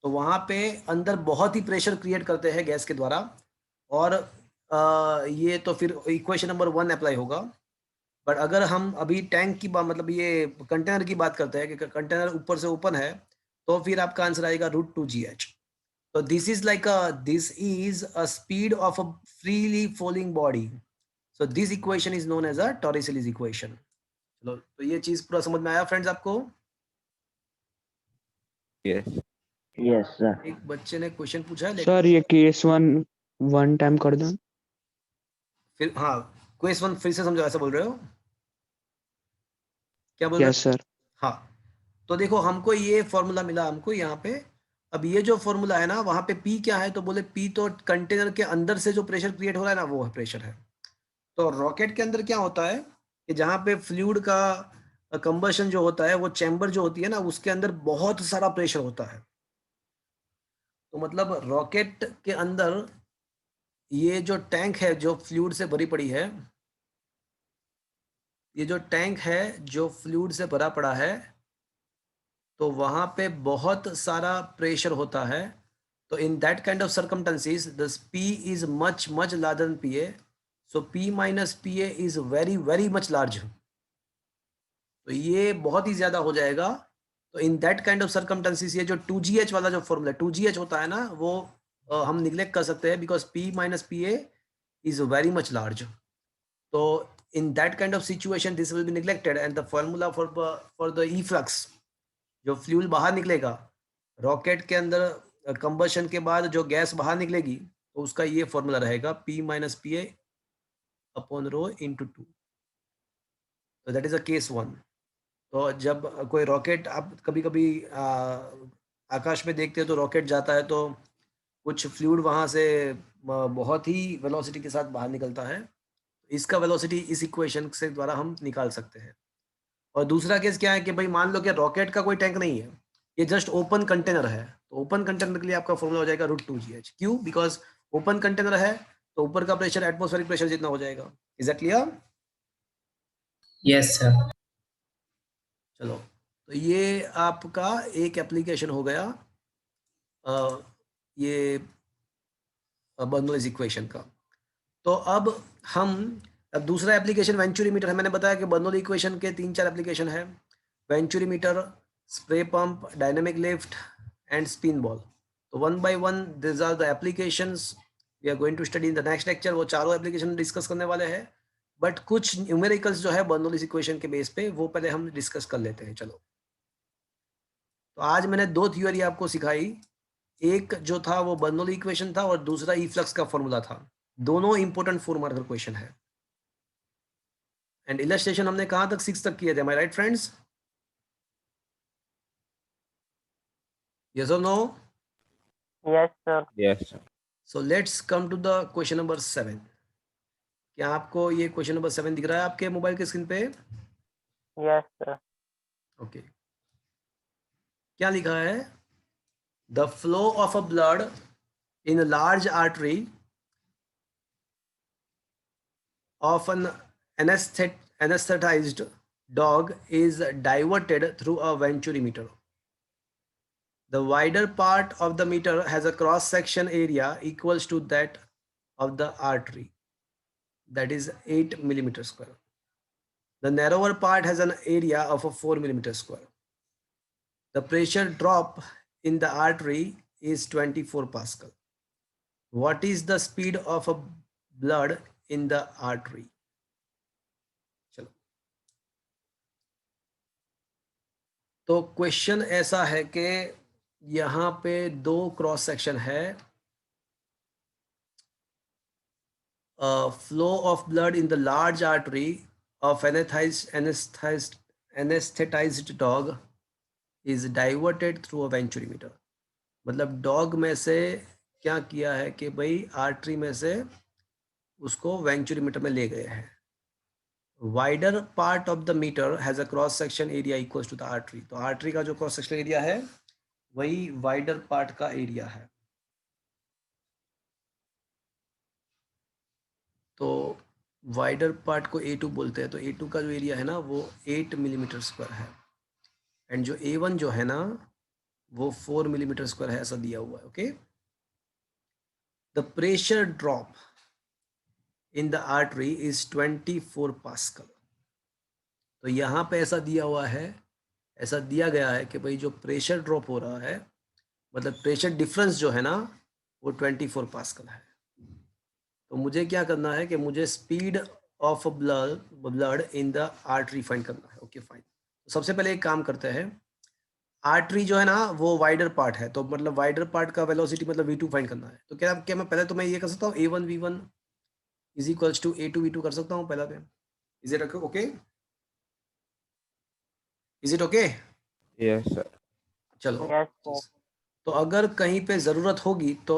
तो वहां पे अंदर बहुत ही प्रेशर क्रिएट करते हैं गैस के द्वारा। और ये तो फिर इक्वेशन नंबर 1 अप्लाई होगा। बट अगर हम अभी टैंक की बात, मतलब ये कंटेनर की बात करते हैं कि कंटेनर ऊपर से ओपन है, तो फिर आपका आंसर आएगा √2gh। तो this is a speed of a freely falling body. So this equation is known as a Torricelli's equation. चलो, तो ये चीज पूरा समझ में आया फ्रेंड्स आपको? यस। Yes sir. एक बच्चे ने क्वेश्चन पूछा है सर ये केस वन टाइम कर दो। फिर हाँ, क्वेश्चन 1 फिर से समझो, ऐसा बोल रहे हो? क्या बोल रहे Yes, sir. हाँ, तो देखो हमको ये फॉर्मूला मिला हमको यहाँ पे। अब ये जो फॉर्मूला है ना, वहाँ पे P क्या है, तो बोले P तो कंटेनर के अंदर से जो प्रेशर क्रिएट हो रहा है ना, वो है प्रेशर है। तो रॉकेट के अंदर क्या होता है कि जहाँ पे फ्लूइड का कंबशन जो होता है, वो चैम्बर जो होती है ना, उसके अंदर बहुत सारा प्रेशर होता है। तो मतलब रॉकेट के अंदर ये जो टैंक है जो फ्लूइड से भरी पड़ी है, ये जो टैंक है जो फ्लूइड से भरा पड़ा है, तो वहाँ पे बहुत सारा प्रेशर होता है। तो इन that kind of circumstances the P is much much larger then PA, so P minus PA is very very much large. तो ये बहुत ही ज्यादा हो जाएगा। तो इन दैट काइंड ऑफ सर्कमस्टेंसेस ये जो 2GH वाला जो फॉर्मूला 2GH होता है ना, वो हम निग्लेक्ट कर सकते हैं, because P minus PA is very much large. तो in that kind of situation this will be neglected, and the formula for the efflux, जो फ्यूल बाहर निकलेगा रॉकेट के अंदर कंबशन के बाद जो गैस बाहर निकलेगी, तो उसका ये फॉर्मूला रहेगा P minus PA upon rho into 2। तो दैट इज अ केस 1। तो जब कोई रॉकेट आप कभी कभी आकाश में देखते हो, तो रॉकेट जाता है तो कुछ फ्लूइड वहां से बहुत ही वेलोसिटी के साथ बाहर निकलता है। इसका वेलोसिटी इस इक्वेशन से द्वारा हम निकाल सकते हैं। और दूसरा केस क्या है कि भाई मान लो कि रॉकेट का कोई टैंक नहीं है, ये जस्ट ओपन कंटेनर है, तो ओपन कंटेनर के लिए आपका फॉर्मूला हो जाएगा √2GH। क्यों? बिकॉज ओपन कंटेनर है तो ऊपर का प्रेशर एटमॉस्फेरिक प्रेशर जितना हो जाएगा। Is that clear? Yes, sir. चलो, तो ये आपका एक एप्लीकेशन हो गया ये बर्नौलीज इक्वेशन का। तो अब दूसरा एप्लीकेशन वेंचुरी मीटर है। मैंने बताया कि बर्नौली इक्वेशन के 3-4 एप्लीकेशन है, venturi meter, spray pump, dynamic lift and spin ball. तो one by one this are the applications we are going to study in the next lecture. वो चारों application discuss करने वाले हैं, बट कुछ numericals जो है बर्नौलीज इक्वेशन के बेस पे, वो पहले हम डिस्कस कर लेते हैं। चलो, तो आज मैंने 2 थ्योरी आपको सिखाई। एक जो था वो बर्नौली इक्वेशन था, और दूसरा ईफ्लक्स का फॉर्मूला था। दोनों इंपॉर्टेंट 4 मार्कर क्वेश्चन है। एंड इलस्ट्रेशन हमने कहां तक 6 तक किए थे? My right friends? यस और no? Yes, sir. Yes, sir. So let's come to the question number 7। क्या आपको ये क्वेश्चन नंबर 7 दिख रहा है आपके मोबाइल के स्क्रीन पे? Yes, sir. ओके, क्या लिखा है? The flow of a blood in large artery of an anesthetized dog is diverted through a venturi meter. The wider part of the meter has a cross section area equals to that of the artery, that is 8 millimeter square. The narrower part has an area of a 4 millimeter square. The pressure drop in the artery is 24 Pascal. What is the speed of a blood in the artery? चलो, तो question ऐसा है कि यहाँ पे 2 cross section है। Flow of blood in the large artery of anesthetized dog is diverted through a venturi meter. मतलब dog में से क्या किया है कि भाई आर्टरी में से उसको वेंचुरी मीटर में ले गए हैं। Wider part of the meter has a cross section area equals to the artery. तो आर्टरी का जो क्रॉस सेक्शन एरिया है वही वाइडर पार्ट का एरिया है। तो वाइडर पार्ट को A2 बोलते हैं। तो A2 का जो एरिया है ना वो 8 मिलीमीटर स्क्वायर है, एंड जो A1 जो है ना वो 4 मिलीमीटर स्क्वायर है, ऐसा दिया हुआ है। Okay, the pressure drop in the artery is 24 pascal. तो यहाँ पे ऐसा दिया हुआ है, ऐसा दिया गया है कि भाई जो प्रेशर ड्रॉप हो रहा है, मतलब प्रेशर डिफरेंस जो है ना वो 24 पास्कल है। तो मुझे क्या करना है कि मुझे speed of blood in the artery find करना है। ओके फाइन, तो सबसे पहले एक काम करते हैं। आर्टरी जो है ना वो वाइडर पार्ट है, तो मतलब वाइडर पार्ट का वेलोसिटी मतलब V2 फाइंड करना है। तो क्या मैं पहले तो मैं ये कर सकता हूँ A1 V1 is equals to A2 V2 कर सकता हूँ पहला पे। Is it okay? Is it okay? Yes sir. चलो Yes, sir. तो अगर कहीं पे जरूरत होगी तो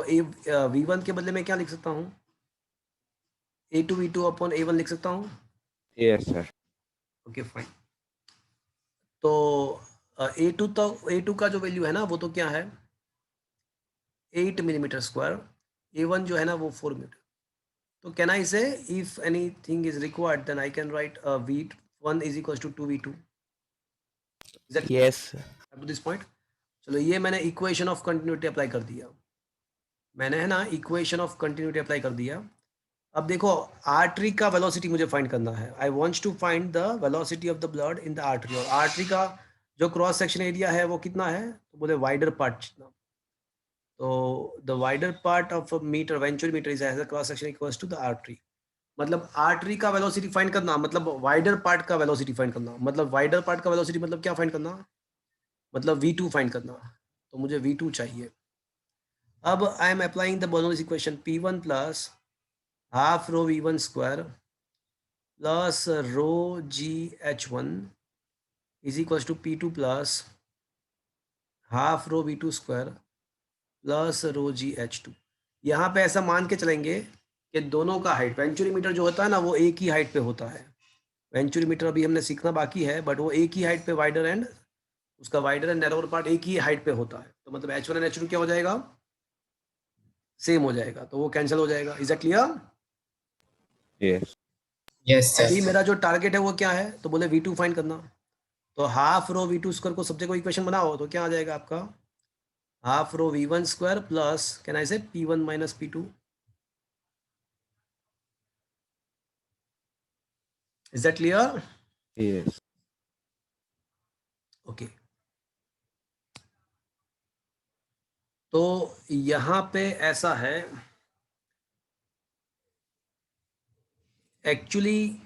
V1 के बदले में क्या लिख सकता हूँ? A2 V2 अपॉन A1 लिख सकता हूँ। Yes sir. Okay fine. तो A2 तो A2 का जो वैल्यू है ना वो तो क्या है 8 मिलीमीटर स्क्वायर, A1 जो है ना वो 4 मीटर। तो can I say if anything is required then I can write V1 is equal to 2V2। Is that yes sir. Up to this point? चलो ये मैंने इक्वेशन ऑफ कंटिन्यूटी अप्लाई कर दिया, मैंने है ना इक्वेशन ऑफ कंटिन्यूटी अप्लाई कर दिया। अब देखो आर्टरी का वेलोसिटी मुझे फाइंड करना है। I wants to find the velocity of the blood in the artery, और आर्टरी का जो क्रॉस सेक्शन एरिया है वो कितना है, तो बोले वाइडर पार्ट जितना। तो the wider part of meter venturi meter is as a cross section equals to the artery. मतलब आर्टरी का वेलोसिटी फाइंड करना मतलब वाइडर पार्ट का वेलोसिटी फाइंड करना, मतलब वाइडर पार्ट का वेलोसिटी मतलब क्या फाइंड करना, मतलब V2 फाइंड करना। तो मुझे V2 चाहिए। अब I am applying the Bernoulli's equation P1 plus half rho V1 square plus rho GH1 is equal to P2 plus half rho V2 square plus rho GH2। यहाँ पे ऐसा मान के चलेंगे कि दोनों का हाइट, वेंचुरी मीटर जो होता है ना वो एक ही हाइट पे होता है। वेंचुरी मीटर अभी हमने सीखना बाकी है, बट वो एक ही हाइट पे वाइडर एंड उसका वाइडर एंड नैरोअर पार्ट एक ही हाइट पे होता है। तो मतलब H1 एंड H2 क्या हो जाएगा, सेम हो जाएगा, तो वो कैंसिल हो जाएगा। Is that clear? Yes. Yes, sir. अभी मेरा जो टारगेट है वो क्या है, तो बोले V2 फाइंड करना। तो हाफ रो V2 स्क्वायर को सब जगह इक्वेशन बनाओ तो क्या आ जाएगा आपका, half rho V1 square plus can I से P1 minus P2। Is that clear? Yes. Okay. तो यहाँ पे ऐसा है एक्चुअली,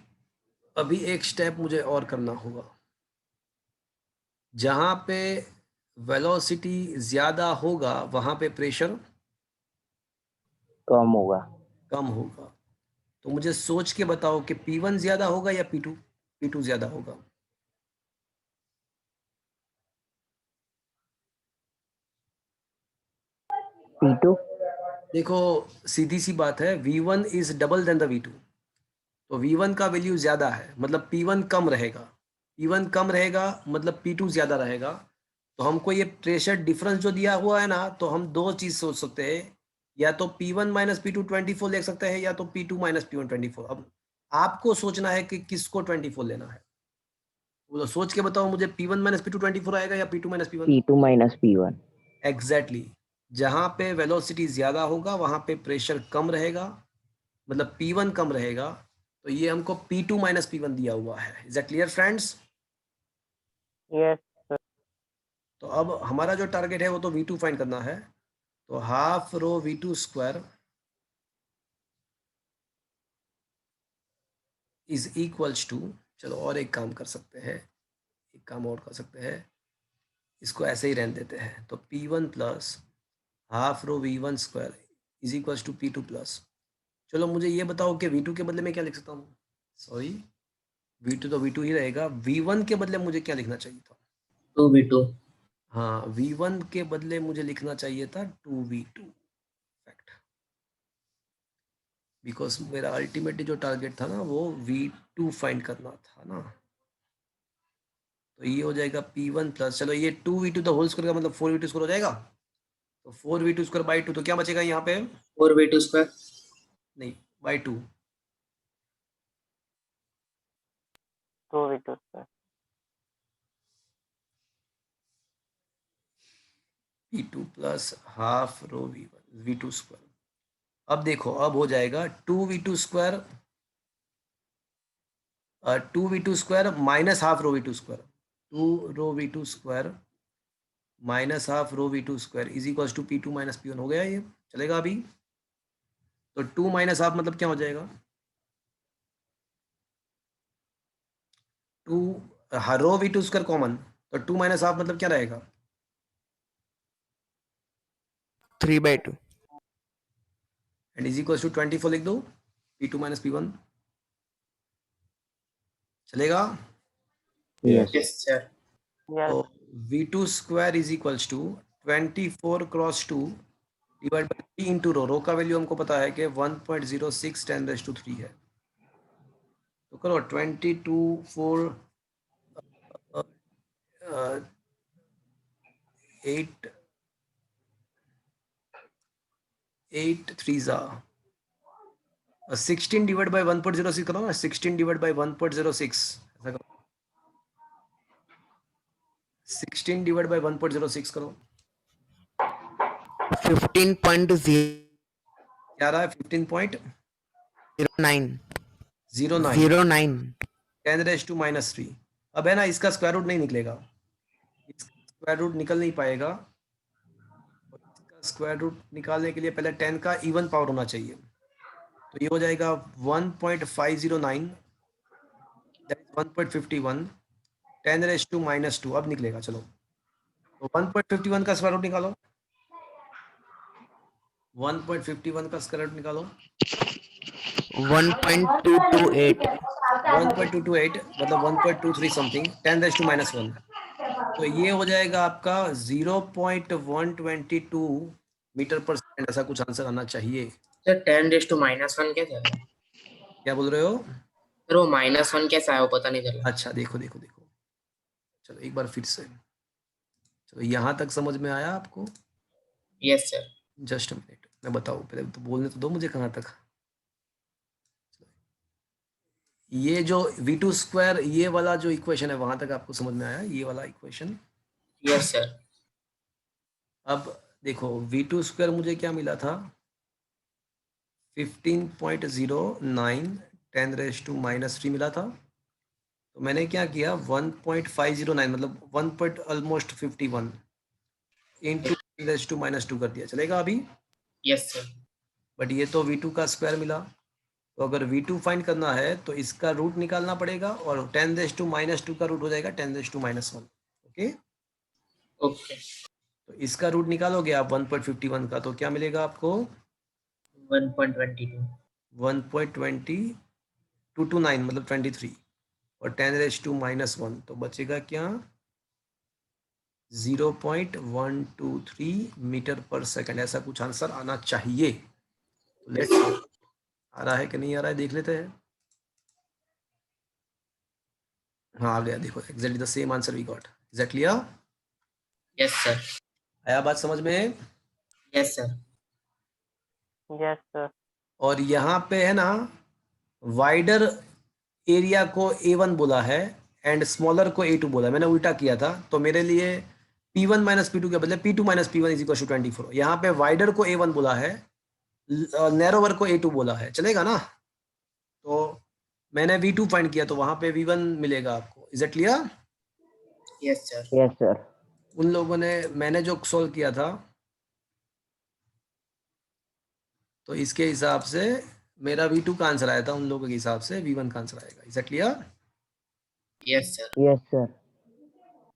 अभी एक स्टेप मुझे और करना होगा। जहाँ पे वेलोसिटी ज़्यादा होगा वहाँ पे प्रेशर कम होगा। कम होगा। तो मुझे सोच के बताओ कि P1 ज़्यादा होगा या P2? P2 ज़्यादा होगा। P2। देखो सीधी सी बात है, V1 is double then the V2। तो V1 का वैल्यू ज़्यादा है मतलब P1 कम रहेगा, P1 कम रहेगा मतलब P2 ज़्यादा रहेगा। तो हमको ये प्रेशर डिफरेंस जो दिया हुआ है ना, तो हम दो चीज़ सोच सकते हैं, या तो P1 माइनस P2 24 ले सकते हैं या तो P2 माइनस P1 24। अब आपको सोचना है कि किसको 24 लेना है। वो सोच के बताओ मुझे, P1 माइनस P2 24 आएगा या P2 minus P1? P2 minus P1। Exactly जहाँ पे वेलोसिटी ज़्यादा होगा वहाँ पे प्रेशर कम रहेगा, मतलब P1 कम रहेगा। तो ये हमको P2 माइनस P1 दिया हुआ है। Is that clear friends? Yes. तो अब हमारा जो टारगेट है वो तो V2 फाइंड करना है। तो half rho V2 square is equals to, चलो और एक काम कर सकते हैं, एक काम और कर सकते हैं, इसको ऐसे ही रहने देते हैं। तो P1 plus half rho V1 square is equals to P2 plus, चलो मुझे ये बताओ कि V2 के बदले में क्या लिख सकता हूँ, सॉरी V2 तो V2 ही रहेगा, V1 के बदले मुझे क्या लिखना चाहिए था? 2V2. हाँ V1 के बदले मुझे लिखना चाहिए था 2V2 फैक्ट, बिकॉज मेरा अल्टीमेटली जो टारगेट था ना वो V2 फाइंड करना था ना। तो ये हो जाएगा P1 प्लस, चलो ये 2V2 द होल स्क्वायर का मतलब 4V2 स्क्वायर हो जाएगा। तो 4V2 स्क्वायर बाई 2, तो क्या बचेगा यहाँ पे, 4V2 square. नहीं by 2, 2V2 sir. P2 plus half rho V1 V2 square. अब देखो अब हो जाएगा 2V2 square 2V2 square minus half rho V2 square, 2 rho V2 square minus half rho V2 square is equals to P2 minus P1 हो गया। ये चलेगा अभी? तो 2 माइनस हाफ मतलब क्या हो जाएगा, 2 रो V2 स्क्वायर कॉमन, तो 2 माइनस हाफ मतलब क्या रहेगा, 3/2। एंड इज इक्वल्स टू 24 लिख दो, P2 माइनस P1 चलेगा? यस। Yes, sir. Yes. तो V2 square is equals to 24 cross 2 divide by 3 into rho का वैल्यू हमको पता है कि 1.06 10⁻³ है। तो करो 22 4 8 8 3 16 डिवाइड बाई 1.06 करो ना, 16 डिवाइड बाई 1.06 ऐसा करो, 16 डिवाइड बाई 1.06 करो, 15.09 क्या रहा है 15.09 10⁻³ अब है ना, इसका स्क्वायर रूट नहीं निकलेगा, इसका स्क्वायर रूट निकल नहीं पाएगा। इसका स्क्वायर रूट निकालने के लिए पहले 10 का इवन पावर होना चाहिए, तो ये हो जाएगा 1.509 दैट इज 1.51 10⁻²। अब निकलेगा, चलो तो 1.51 का स्क्वायर रूट निकालो, 1.51 का स्क्वायर रूट निकालो, 1.228 1.228 मतलब 1.23 समथिंग 10⁻⁻1, तो ये हो जाएगा आपका 0.122 मीटर पर सेकंड, ऐसा कुछ आंसर आना चाहिए। सर 10⁻⁻1 कैसे आया? क्या बोल रहे हो? सर वो -1 कैसे आया वो पता नहीं चला। अच्छा देखो, चलो एक बार फिर से, चलो यहाँ तक समझ में आया आपको? Yes sir. Just a minute, मैं बताऊँ, पहले तो बोलने तो दो मुझे कहाँ तक। ये जो V2 स्क्वायर ये वाला जो इक्वेशन है वहां तक आपको समझ में आया, ये वाला इक्वेशन? Yes sir. अब देखो V2 स्क्वायर मुझे क्या मिला था, 15.09 10⁻³ मिला था, तो मैंने क्या किया 1.509 मतलब 1.51 इंटू 10⁻² कर दिया, चलेगा अभी? Yes sir. बट ये तो V2 का स्क्वायर मिला, तो अगर V2 फाइंड करना है तो इसका रूट निकालना पड़ेगा, और 10⁻² का रूट हो जाएगा 10⁻⁻1। Okay, okay. तो इसका रूट निकालोगे आप 1.51 का, तो क्या मिलेगा आपको? 1.22 1.229 मतलब 23, और 10⁻⁻1 तो बचेगा क्या? 0.123 मीटर पर सेकंड, ऐसा कुछ आंसर आना चाहिए। तो लेट्स, आ रहा है कि नहीं आ रहा है देख लेते हैं। हाँ आ गया, देखो exactly the same answer we got. Is that clear? Yes sir. आया बात समझ में? Yes sir. Yes, sir. और यहाँ पे है ना, वाइडर एरिया को A1 बोला है एंड स्मॉलर को A2 बोला है, मैंने उल्टा किया था, तो मेरे लिए P1 माइनस P2 के बदले P2 minus P1 is equal to 24। यहाँ पे वाइडर को A1 बोला है, नैरोवर को A2 बोला है, चलेगा ना? तो मैंने V2 फाइंड किया, तो वहां पे V1 मिलेगा आपको। Is it clear? Yes sir. Yes, sir. उन लोगों ने, मैंने जो सोल्व किया था, तो इसके हिसाब से मेरा V2 का आंसर आया था, उन लोगों के हिसाब से V1 का आंसर आएगा। Is it clear? Yes sir. Yes, sir.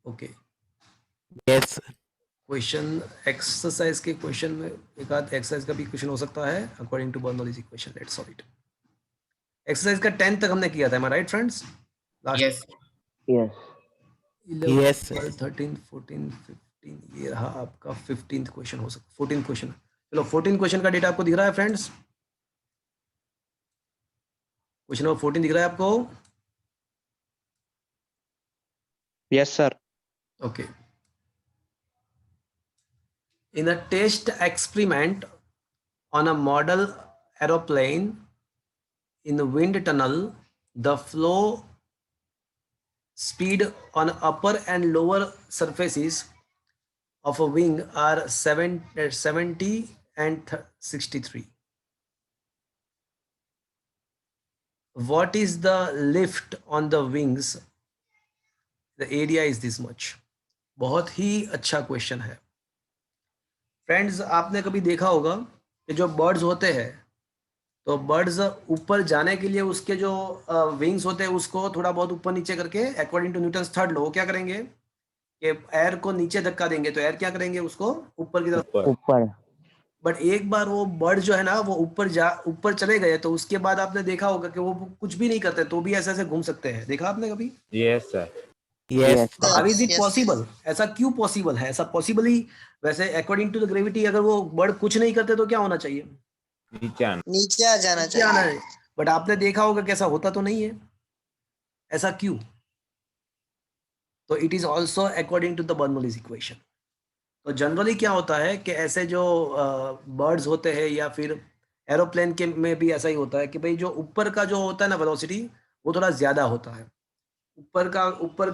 Okay, yes question exercise के क्वेश्चन में एक आध एक्सरसाइज का भी क्वेश्चन हो सकता है according to Bernoulli's equation. Let's solve it. Exercise का 10 तक हमने किया था, am I right friends? Last yes. Yes. 11 Yes, sir. 12 13 14 15, ये रहा आपका 15th क्वेश्चन हो सकता, 14th क्वेश्चन। चलो 14 क्वेश्चन का डेटा आपको दिख रहा है फ्रेंड्स? क्वेश्चन नंबर 14 दिख रहा है आपको? Yes, sir. Okay. In a test experiment on a model aeroplane in the wind tunnel, the flow speed on upper and lower surfaces of a wing are 70 and 63. What is the lift on the wings? The area is this much. बहुत ही अच्छा question है friends. आपने कभी देखा होगा कि जो birds होते हैं, तो बर्ड्स ऊपर जाने के लिए उसके जो विंग्स होते हैं उसको थोड़ा बहुत ऊपर नीचे करके according to Newton's third law क्या करेंगे कि एयर को नीचे धक्का देंगे, तो एयर क्या करेंगे उसको ऊपर की तरफ। ऊपर. बट एक बार वो बर्ड जो है ना वो ऊपर चले गए, तो उसके बाद आपने देखा होगा कि वो कुछ भी नहीं करते तो भी ऐसे ऐसे घूम सकते हैं। देखा आपने कभी? Yes, sir. Yes. How is it Yes. Possible? ऐसा क्यों पॉसिबल है? ऐसा पॉसिबली वैसे अकॉर्डिंग टू द ग्रेविटी अगर वो बर्ड कुछ नहीं करते तो क्या होना चाहिए? नीचे आना। नीचे आ जाना नीचे आना चाहिए। है, बट आपने देखा होगा कैसा होता तो नहीं है। ऐसा क्यों? तो it is also according to the Bernoulli's equation. तो जनरली क्या होता है कि ऐसे जो बर्ड्स होते हैं या फिर एरोप्लेन के में भी ऐसा ही होता है कि भाई जो ऊपर का जो होता है ना वेलोसिटी, वो थोड़ा ज़्यादा होता है। ऊपर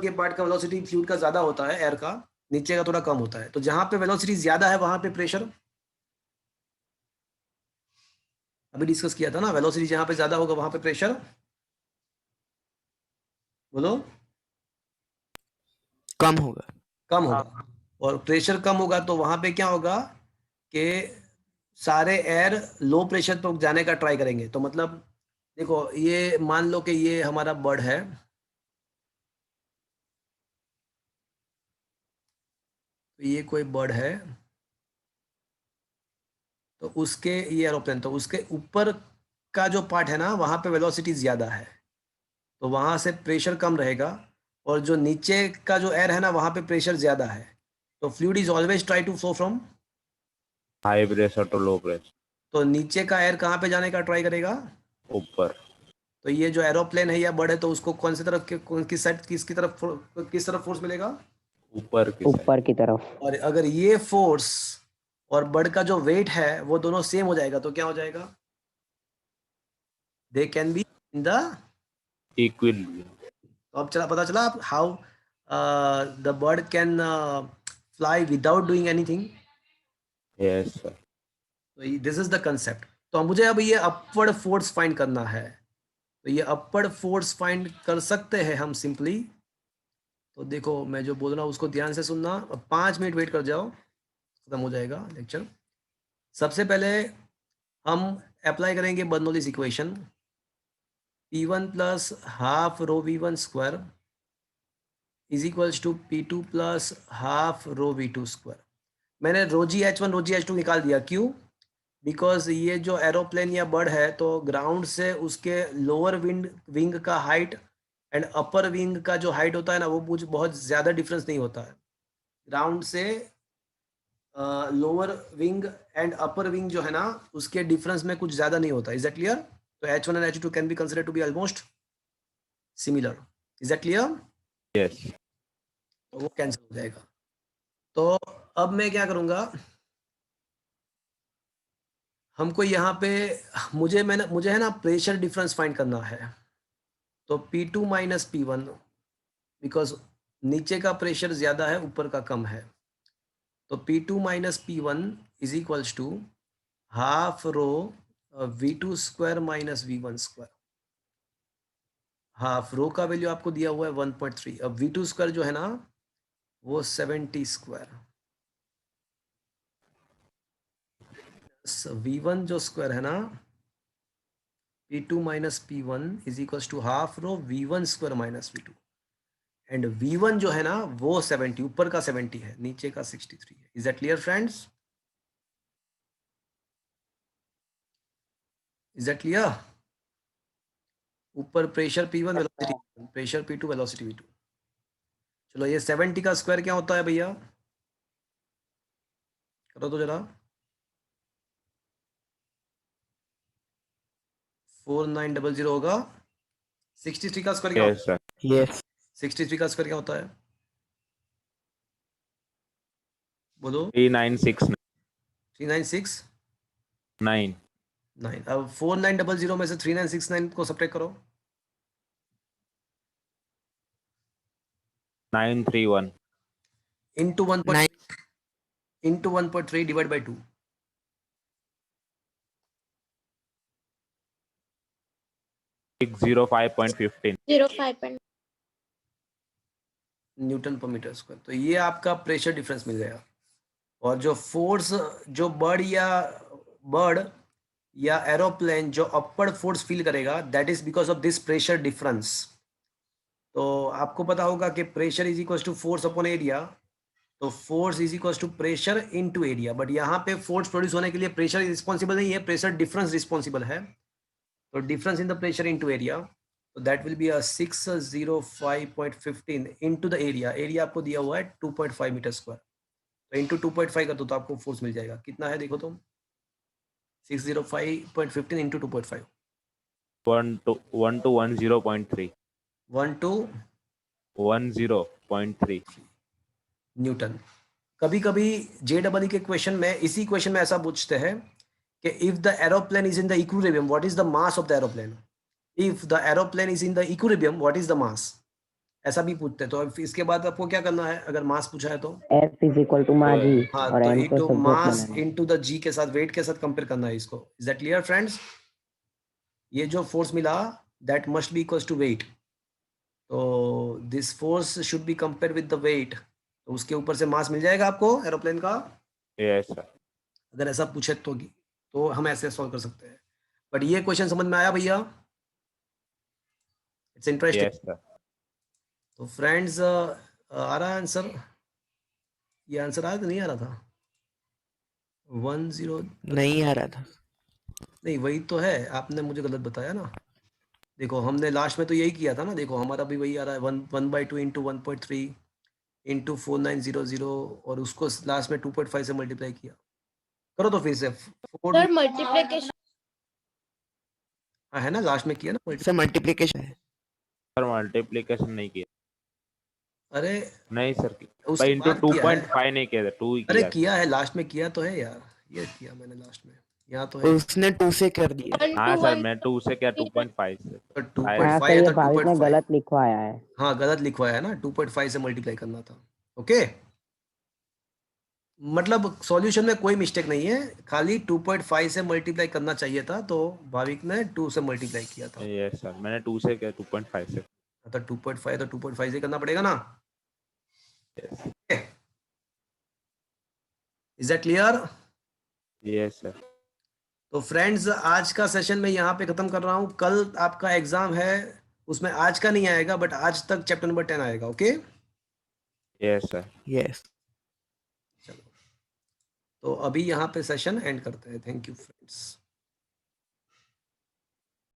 के पार्ट का वेलोसिटी फ्लूइड का ज़्यादा होता है, एयर का, नीचे का थोड़ा कम होता है। तो जहाँ पे वेलोसिटी ज़्यादा है वहाँ पे प्रेशर, अभी डिस्कस किया था ना, वेलोसिटी जहाँ पे ज़्यादा होगा वहाँ पे प्रेशर, बोलो, कम होगा। कम होगा। और प्रेशर कम होगा तो वहाँ पे क्या होगा कि सारे एयर लो प्रेशर पर जाने का ट्राई करेंगे। तो मतलब देखो, ये मान लो कि ये हमारा बर्ड है, तो ये कोई बर्ड है, तो उसके ये एरोप्लेन, तो उसके ऊपर का जो पार्ट है ना वहाँ पे वेलोसिटी ज़्यादा है, तो वहाँ से प्रेशर कम रहेगा। और जो नीचे का जो एयर है ना वहाँ पे प्रेशर ज़्यादा है। तो fluid is always try to flow from, high pressure to low pressure. तो नीचे का एयर कहाँ पे जाने का ट्राई करेगा? ऊपर। तो ये जो एरोप्लेन है या बर्ड है, तो उसको कौन सी तरफ किस साइड, किस तरफ फोर्स मिलेगा? ऊपर की साइड। ऊपर की तरफ। और अगर ये फोर्स और बर्ड का जो वेट है वो दोनों सेम हो जाएगा तो क्या हो जाएगा? They can be in the, equilibrium. तो अब पता चला आप how the bird can fly without doing anything. Yes sir. तो दिस इज द कंसेप्ट। तो मुझे अब ये अपवर्ड फोर्स फाइंड करना है। तो ये अपवर्ड फोर्स फाइंड कर सकते हैं हम सिंपली। तो देखो, मैं जो बोल रहा हूँ उसको ध्यान से सुनना। अब 5 मिनट वेट कर जाओ, खत्म हो जाएगा लेक्चर। सबसे पहले हम अप्लाई करेंगे Bernoulli's equation, P1 plus half rho V1 square is equals to P2 plus half rho V2 square. मैंने रो जी H1 रो जी H2 निकाल दिया। क्यों? बिकॉज ये जो एरोप्लेन या बर्ड है तो ग्राउंड से उसके लोअर विंग का हाइट एंड अपर विंग का जो हाइट होता है ना, वो कुछ बहुत ज़्यादा डिफरेंस नहीं होता है। ग्राउंड से lower wing and upper wing जो है ना, उसके डिफरेंस में कुछ ज़्यादा नहीं होता। Is that clear? तो H1 and H2 can be considered to be almost similar. Is that clear? Yes. तो वो कैंसिल हो जाएगा। तो अब मैं क्या करूँगा, हमको यहाँ पे मुझे है ना प्रेशर डिफरेंस फाइंड करना है। तो P2 माइनस P1, बिकॉज नीचे का प्रेशर ज़्यादा है, ऊपर का कम है। तो P2 minus P1 is equals to half rho V2 square minus V1 square. Half rho का वैल्यू आपको दिया हुआ है 1.3। अब V2 स्क्वायर जो है ना वो 70 स्क्वायर, V1 जो स्क्वायर है ना, P2 minus P1 is equals to half rho V1 square minus V2। And V1 जो है ना वो 70, ऊपर का 70 है, नीचे का 63 है। Is that clear friends? Is that clear? ऊपर pressure P1, velocity pressure P2, velocity V2। चलो, ये 70 का स्क्वायर क्या होता है भैया? करो तो जरा। 4900 होगा। 63 का स्क्वायर क्या यस होता है? सर। यस। 63 का स्क्वायर क्या होता है? बोलो। 3969। 3969। अब 4900 में से 3969 को सब्ट्रैक्ट करो। 931। Into 1.3 divide by 2। Zero 5.15। 05. Newton पर मीटर स्क्वायर। तो ये आपका प्रेशर डिफरेंस मिल गया। और जो फोर्स, जो बर्ड या एरोप्लेन जो अपवर्ड फोर्स फील करेगा, that is because of this pressure difference. तो आपको पता होगा कि pressure is equal to force upon area. तो force is equal to pressure into area. But यहाँ पे फोर्स प्रोड्यूस होने के लिए प्रेशर रिस्पॉन्सिबल नहीं है, प्रेशर डिफरेंस रिस्पॉन्सिबल है। तो difference in the pressure into area. तो that will be a 605.15 into the area. Area आपको दिया हुआ है 2.5 मीटर स्क्वायर, तो इनटू 2.5 कर दो तो आपको फोर्स मिल जाएगा। कितना है देखो तुम, 605.15 इनटू 2.5, 1 to 10.3 1 to 10.3 न्यूटन। कभी कभी JEE के क्वेश्चन में, इसी क्वेश्चन में ऐसा पूछते हैं कि if the aeroplane is in the equilibrium what is the mass of the aeroplane, if the aeroplane is in the equilibrium what is the mass, ऐसा भी पूछते हैं। तो अब इसके बाद आपको क्या करना है, अगर मास पूछा है तो F is equal to ma g हाँ, और तो m को इनटू सब्जेक्ट मास बनाना है। इनटू द जी के साथ, वेट के साथ कंपेयर करना है इसको। Is that clear friends? ये जो फोर्स मिला that must be equals to weight, तो this force should be compare with the weight, तो उसके ऊपर से मास मिल जाएगा आपको एरोप्लेन का। Yes sir. अगर ऐसा पूछे तो हम ऐसे सॉल्व कर सकते हैं। बट ये क्वेश्चन समझ में आया भैया? It's interesting. Yes sir. तो फ्रेंड्स आ रहा है आंसर? ये आंसर आया तो नहीं आ रहा था? 10 नहीं आ रहा था। नहीं, वही तो है, आपने मुझे गलत बताया ना। देखो हमने लास्ट में तो यही किया था ना, देखो हमारा भी वही आ रहा है, 1/2 इंटू 1.3 इंटू 4900 और उसको लास्ट में 2.5 से मल्टीप्लाई किया। करो तो फिर से सर मल्टीप्लिकेशन है ना, लास्ट में किया ना सर मल्टीप्लिकेशन है। सर मल्टीप्लिकेशन नहीं किया। अरे नहीं सर, उसके इंटू बाद किया है। 2.5 नहीं किया था, 2 ही अरे किया। किया है, लास्ट में किया तो है यार, ये किया मैंने लास्ट में, यहाँ तो है। उसने 2 से कर दिया। हाँ सर, मैं 2 से क्या 2.5 से। तो हाँ 2.5 सर, है ये तो भाविक ने 2.5, गलत लिखवाया है। हाँ गलत लिखवाया है ना, 2.5 से मल्टीप्लाई करना था। ओके, मतलब सॉल्यूशन में कोई मिस्टेक नहीं है, खाली 2.5 से मल्टीप्लाई करना चाहिए था, तो भाविक ने 2 से मल्टीप्लाई किया था। यस सर, मैंने 2 से किया 2.5 से। तो 2.5 तो 2.5 से करना पड़ेगा ना। Is that clear? Yes sir. तो फ्रेंड्स आज का सेशन मैं यहाँ पे खत्म कर रहा हूँ। कल आपका एग्जाम है, उसमें आज का नहीं आएगा बट आज तक चैप्टर नंबर 10 आएगा। Okay, yes sir. यस। चलो तो अभी यहाँ पे सेशन एंड करते हैं। Thank you friends.